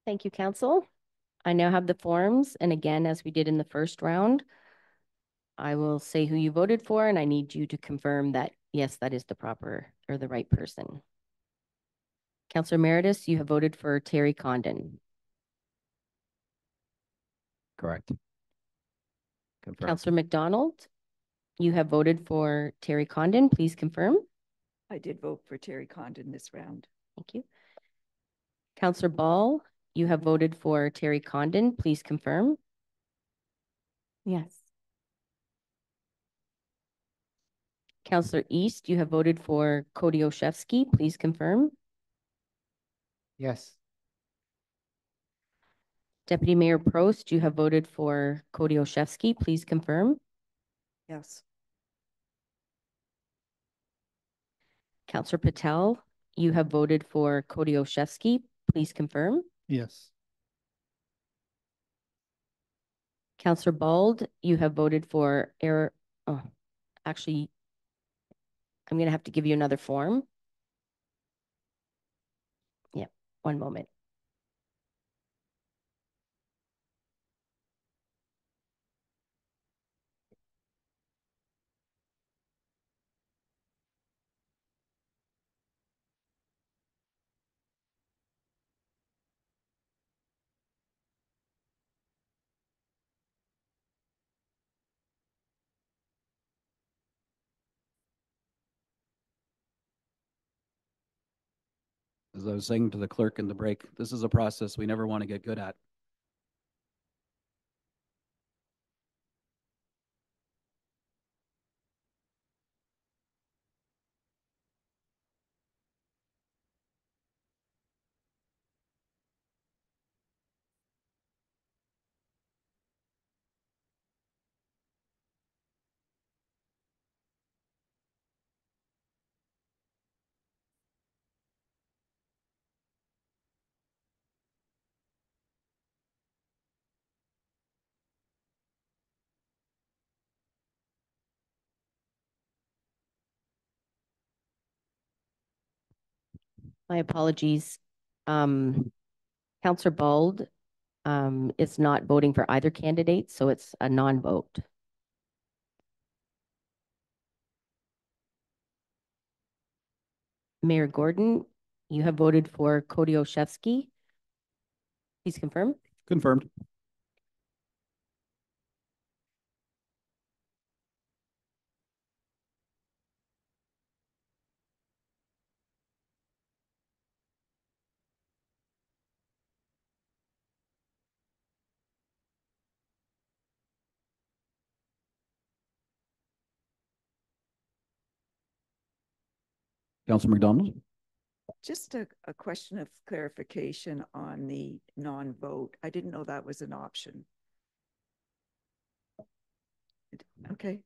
J: Thank you, council. I now have the forms. And again, as we did in the first round, I will say who you voted for, and I need you to confirm that, yes, that is the proper or the right person. Councillor Emeritus, you have voted for Terry Condon.
D: Correct. Confirm.
J: Councillor McDonald, you have voted for Terry Condon. Please confirm.
C: I did vote for Terry Condon this round.
J: Thank you. Councillor Ball, you have voted for Terry Condon. Please confirm.
M: Yes.
J: Councillor East, you have voted for Cody Oshevsky. Please confirm.
E: Yes.
J: Deputy Mayor Prost, you have voted for Cody Oshevsky. Please confirm.
H: Yes.
J: Councillor Patel, you have voted for Cody Olszewski. Please confirm.
F: Yes.
J: Counselor Bald, you have voted for error. Oh, actually, I'm going to have to give you another form. Yeah, one moment.
A: As I was saying to the clerk in the break, this is a process we never want to get good at.
J: My apologies. Counselor Bald is not voting for either candidate, so it's a non-vote. Mayor Gordon, you have voted for Cody Olszewski. Please confirm.
A: Confirmed. Councilor McDonald?
C: Just a question of clarification on the non-vote. I didn't know that was an option. Okay.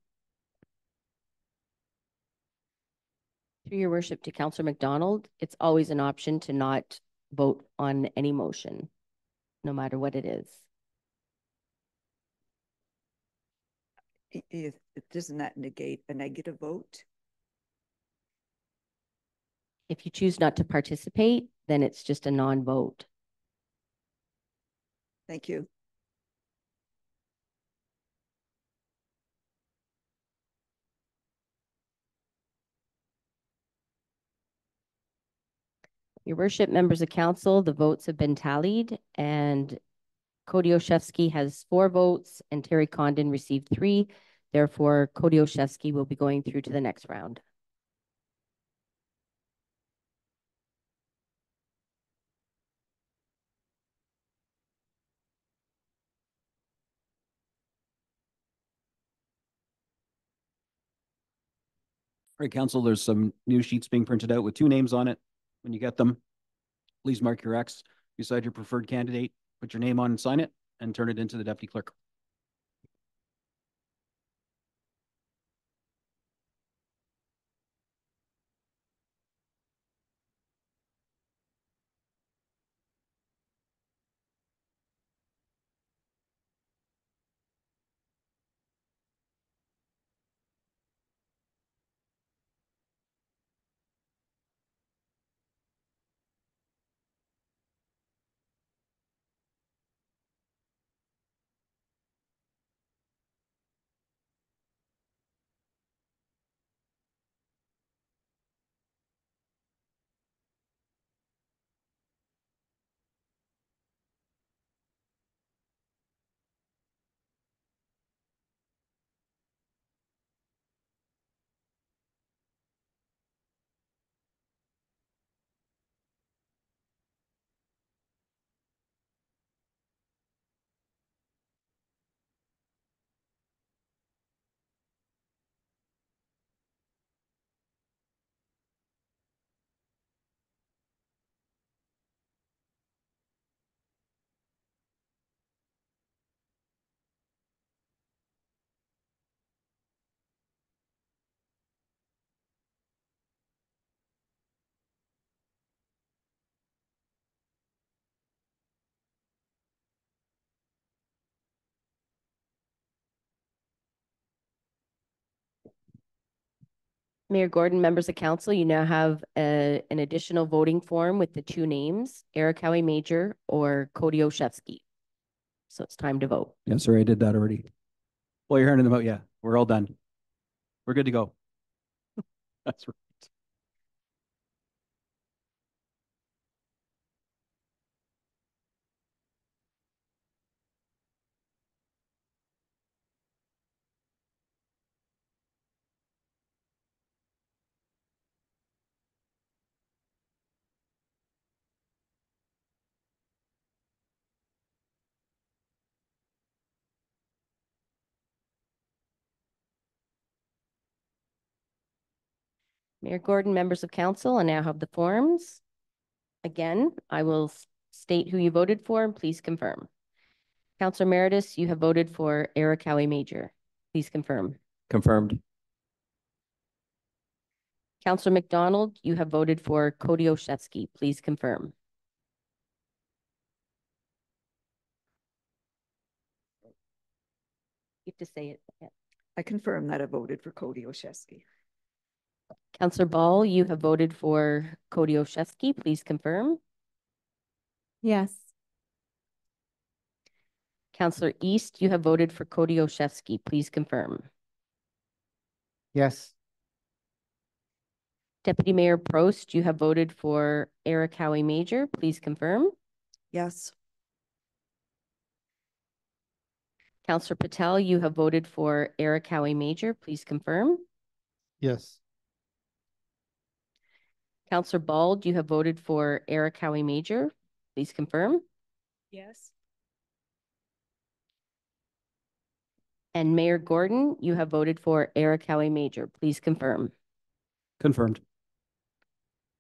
J: Through your worship to Councilor McDonald, it's always an option to not vote on any motion, no matter what it is.
C: Doesn't that negate a negative vote?
J: If you choose not to participate, then it's just a non-vote.
C: Thank you.
J: Your worship, members of council, the votes have been tallied and Cody Olszewski has 4 votes and Terry Condon received 3. Therefore, Cody Olszewski will be going through to the next round.
A: All right, council, there's some new sheets being printed out with 2 names on it. When you get them, please mark your X beside your preferred candidate, put your name on and sign it, and turn it into the deputy clerk.
J: Mayor Gordon, members of council, you now have an additional voting form with the two names, Eric Howie Major or Cody Olszewski. So it's time to vote.
A: Yeah, sorry, I did that already. Well, you're handing them out. Yeah, we're all done. We're good to go. That's right.
J: Mayor Gordon, members of council, I now have the forms. Again, I will state who you voted for and please confirm. Councillor Emeritus, you have voted for Eric Howie Major. Please confirm.
D: Confirmed.
J: Councillor McDonald, you have voted for Cody Olszewski. Please confirm. You have to say it. Yeah.
C: I confirm that I voted for Cody Olszewski.
J: Councillor Ball, you have voted for Cody Olszewski. Please confirm.
M: Yes.
J: Councillor East, you have voted for Cody Olszewski. Please confirm.
E: Yes.
J: Deputy Mayor Prost, you have voted for Eric Howie Major. Please confirm.
H: Yes.
J: Councillor Patel, you have voted for Eric Howie Major. Please confirm.
F: Yes.
J: Councillor Bald, you have voted for Eric Howie Major. Please confirm.
G: Yes.
J: And Mayor Gordon, you have voted for Eric Howie Major. Please confirm.
A: Confirmed.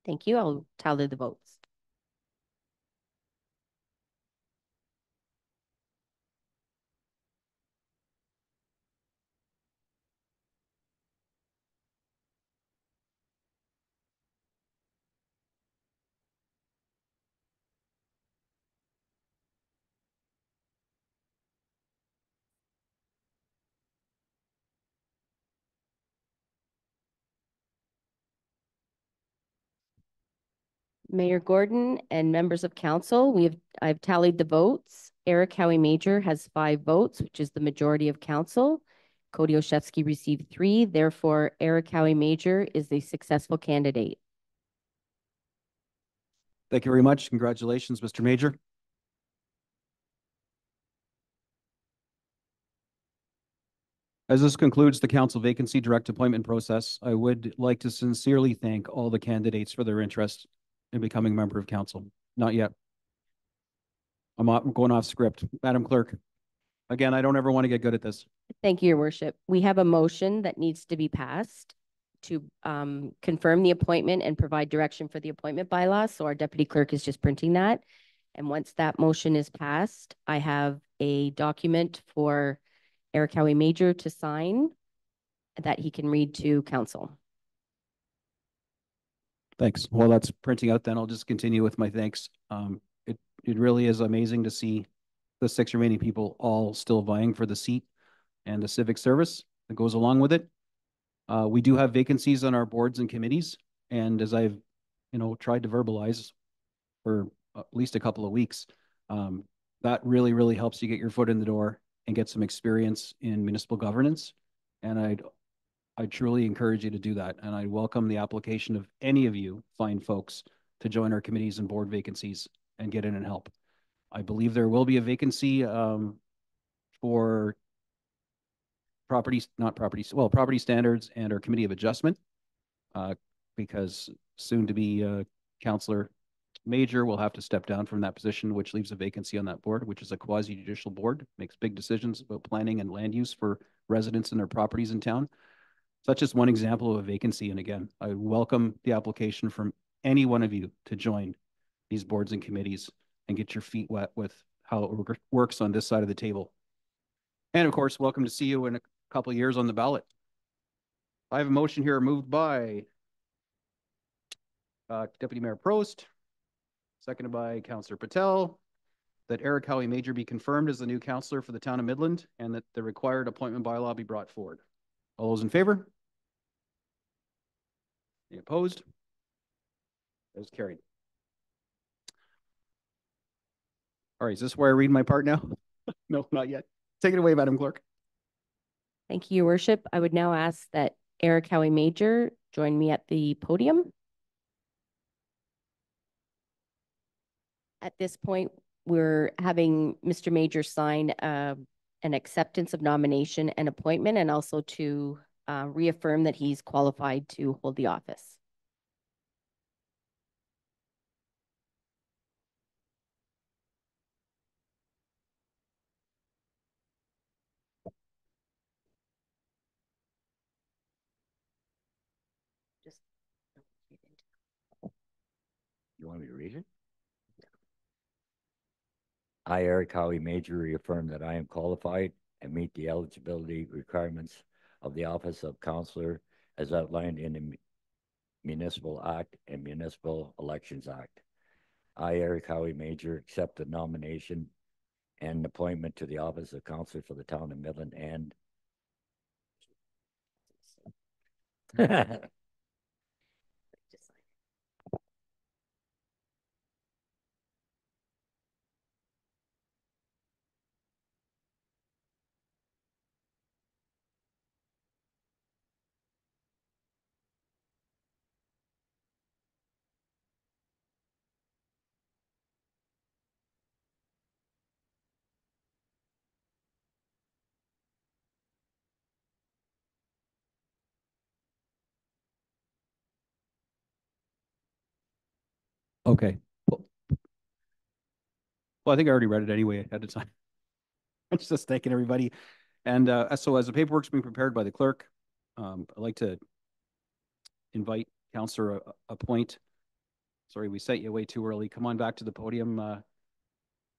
J: Thank you. I'll tally the votes. Mayor Gordon and members of council, I've tallied the votes. Eric Howie Major has 5 votes, which is the majority of council. Cody Olszewski received 3. Therefore, Eric Howie Major is a successful candidate.
A: Thank you very much. Congratulations, Mr. Major. As this concludes the council vacancy direct appointment process, I would like to sincerely thank all the candidates for their interest in becoming a member of council. Not yet. I'm going off script. Madam Clerk, again, I don't ever want to get good at this.
J: Thank you, Your Worship. We have a motion that needs to be passed to confirm the appointment and provide direction for the appointment bylaws. So our deputy clerk is just printing that. And once that motion is passed, I have a document for Eric Howie Major to sign that he can read to council.
A: Thanks. While that's printing out, then I'll just continue with my thanks. It really is amazing to see the 6 remaining people all still vying for the seat and the civic service that goes along with it. We do have vacancies on our boards and committees, and as I've tried to verbalize for at least a couple of weeks, that really helps you get your foot in the door and get some experience in municipal governance. And I truly encourage you to do that. And I welcome the application of any of you fine folks to join our committees and board vacancies and get in and help. I believe there will be a vacancy for property standards and our committee of adjustment, because soon to be Councillor Major will have to step down from that position, which leaves a vacancy on that board, which is a quasi-judicial board, makes big decisions about planning and land use for residents and their properties in town. Such as one example of a vacancy. And again, I welcome the application from any one of you to join these boards and committees and get your feet wet with how it works on this side of the table. And of course, welcome to see you in a couple of years on the ballot. I have a motion here moved by Deputy Mayor Prost, seconded by Councillor Patel, that Eric Howie Major be confirmed as the new councillor for the town of Midland and that the required appointment bylaw be brought forward. All those in favor? Any opposed? That is carried. All right, is this where I read my part now? No, not yet. Take it away, Madam Clerk.
J: Thank you, Your Worship. I would now ask that Eric Howie Major join me at the podium. At this point, we're having Mr. Major sign an acceptance of nomination and appointment, and also to reaffirm that he's qualified to hold the office.
L: You want me to read it? I, Eric Howie Major, reaffirm that I am qualified and meet the eligibility requirements of the office of councillor as outlined in the Municipal Act and Municipal Elections Act. I, Eric Howie Major, accept the nomination and appointment to the office of councillor for the town of Midland and
A: Okay. Well, I think I already read it anyway ahead of time. I'm just thanking everybody. And so as the paperwork's being prepared by the clerk, I'd like to invite Councillor Appoint. Sorry, we sent you way too early. Come on back to the podium.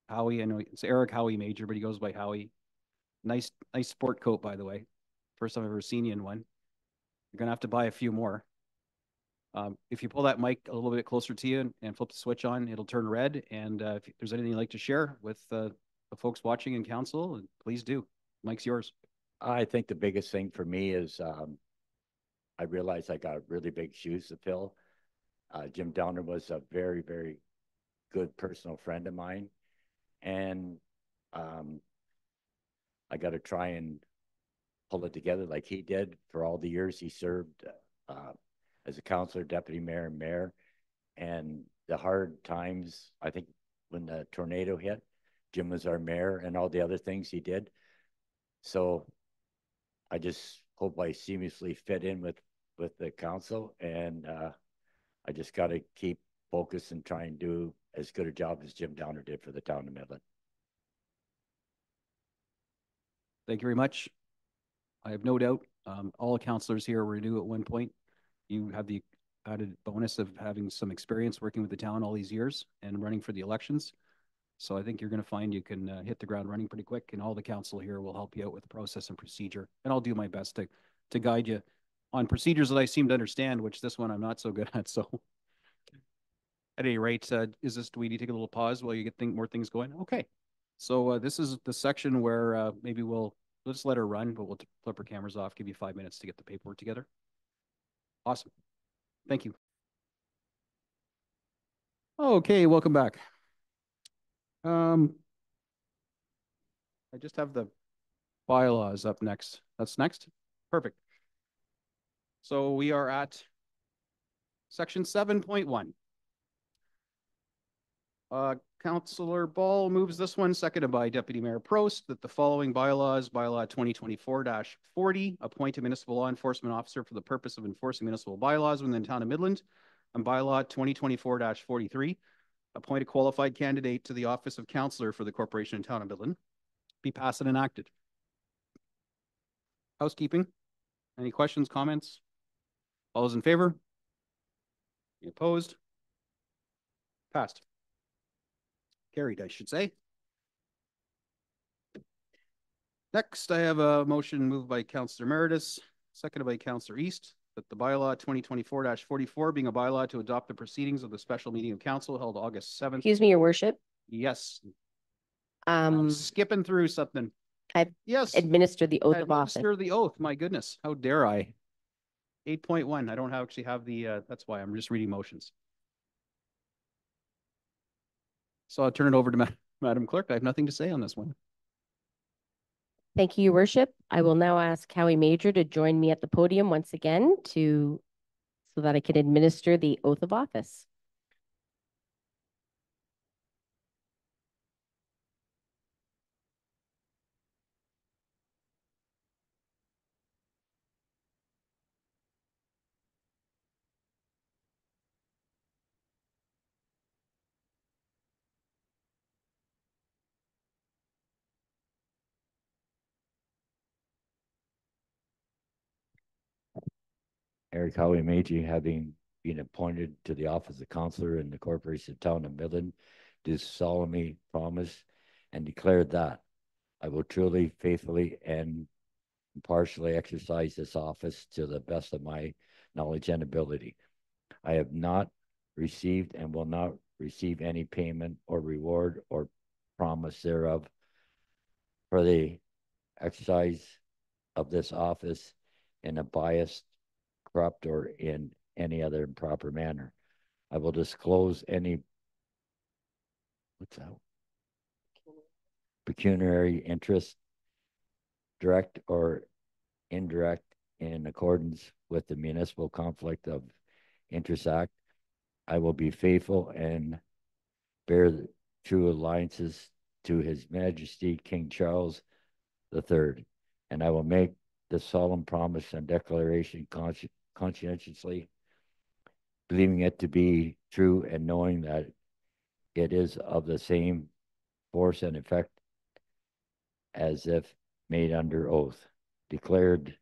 A: Howie, I know it's Eric Howie Major, but he goes by Howie. Nice sport coat, by the way. First time I've ever seen you in one. You're going to have to buy a few more. If you pull that mic a little bit closer to you and flip the switch on, it'll turn red. And if there's anything you'd like to share with the folks watching in council, please do. Mic's yours.
L: I think the biggest thing for me is I realized I got really big shoes to fill. Jim Downer was a very, very good personal friend of mine. And I got to try and pull it together like he did for all the years he served as a councillor, deputy mayor, and mayor. And the hard times, I think when the tornado hit, Jim was our mayor and all the other things he did. So I just hope I seamlessly fit in with the council, and I just got to keep focused and try and do as good a job as Jim Downer did for the town of Midland.
A: Thank you very much. I have no doubt all councillors here were new at one point. You have the added bonus of having some experience working with the town all these years and running for the elections. So I think you're going to find you can hit the ground running pretty quick, and all the council here will help you out with the process and procedure. And I'll do my best to guide you on procedures that I seem to understand, which this one I'm not so good at. So at any rate, do we need to take a little pause while you get more things going? Okay. So this is the section where maybe we'll just let her run, but we'll flip her cameras off, give you 5 minutes to get the paperwork together. Awesome. Thank you. Okay, welcome back. I just have the bylaws up next. That's next? Perfect. So we are at section 7.1. Councillor Ball moves this one, seconded by Deputy Mayor Prost, that the following bylaws, bylaw 2024-40, appoint a municipal law enforcement officer for the purpose of enforcing municipal bylaws within the town of Midland, and bylaw 2024-43, appoint a qualified candidate to the office of councillor for the corporation and town of Midland, be passed and enacted. Housekeeping. Any questions, comments? All those in favor? Any opposed? Passed. Carried, I should say. Next, I have a motion moved by Councillor Meredith, seconded by Councillor East, that the bylaw 2024-44 being a bylaw to adopt the proceedings of the special meeting of council held August 7th.
J: Excuse me, Your Worship.
A: Yes. I'm skipping through something.
J: I
A: yes.
J: administer the oath of office.
A: Administer the oath. My goodness, how dare I? 8.1, I don't actually have the, that's why I'm just reading motions. So I'll turn it over to Madam Clerk. I have nothing to say on this one.
J: Thank you, Your Worship. I will now ask Howie Major to join me at the podium once again so that I can administer the oath of office.
L: Eric Howie Meiji, having been appointed to the office of councillor in the Corporation of Town of Midland, do solemnly promise and declare that I will truly, faithfully, and impartially exercise this office to the best of my knowledge and ability. I have not received and will not receive any payment or reward or promise thereof for the exercise of this office in a biased, corrupt, or in any other improper manner. I will disclose any pecuniary interest, direct or indirect, in accordance with the Municipal Conflict of Interest Act. I will be faithful and bear true alliances to His Majesty King Charles III, and I will make the solemn promise and declaration conscientiously, believing it to be true and knowing that it is of the same force and effect as if made under oath. Declared.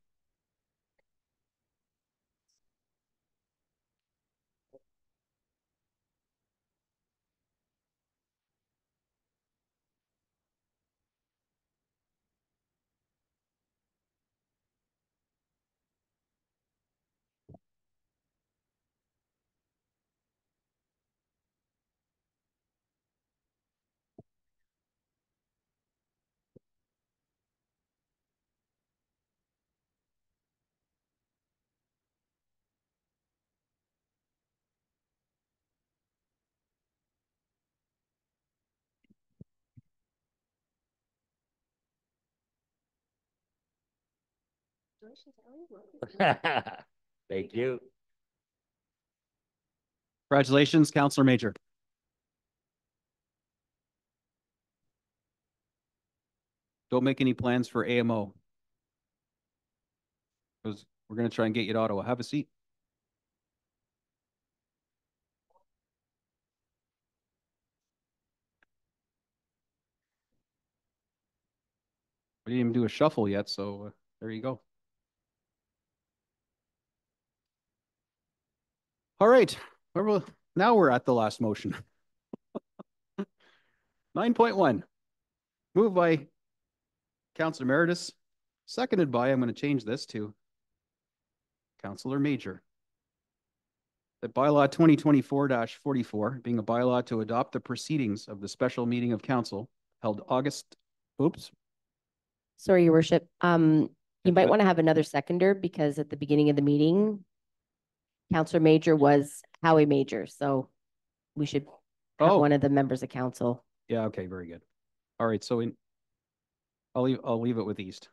L: Thank you.
A: Congratulations, Councillor Major. Don't make any plans for AMO, because we're going to try and get you to Ottawa. Have a seat. We didn't even do a shuffle yet, so there you go. All right, now we're at the last motion. 9.1, moved by Councillor Emeritus, seconded by, I'm going to change this to Councillor Major. That bylaw 2024-44, being a bylaw to adopt the proceedings of the special meeting of council held
J: Sorry, Your Worship. You might want to have another seconder because at the beginning of the meeting, Councillor Major was Howie Major, so we should have one of the members of council.
A: Yeah, okay, very good. All right, so I'll leave it with East.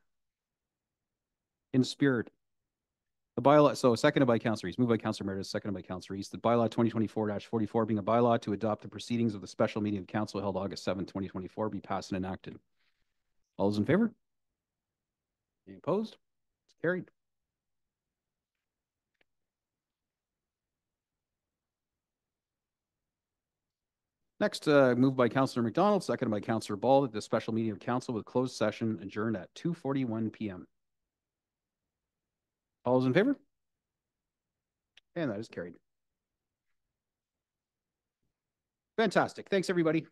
A: In spirit. The bylaw, so seconded by Councillor East, moved by Councillor Meredith, seconded by Councillor East. The bylaw 2024-44, being a bylaw to adopt the proceedings of the special meeting of council held August 7, 2024, be passed and enacted. All those in favor? Any opposed? It's carried. Next, moved by Councillor McDonald, seconded by Councillor Ball, that the special meeting of council with closed session adjourned at 2:41 p.m. All those in favor? And that is carried. Fantastic. Thanks, everybody.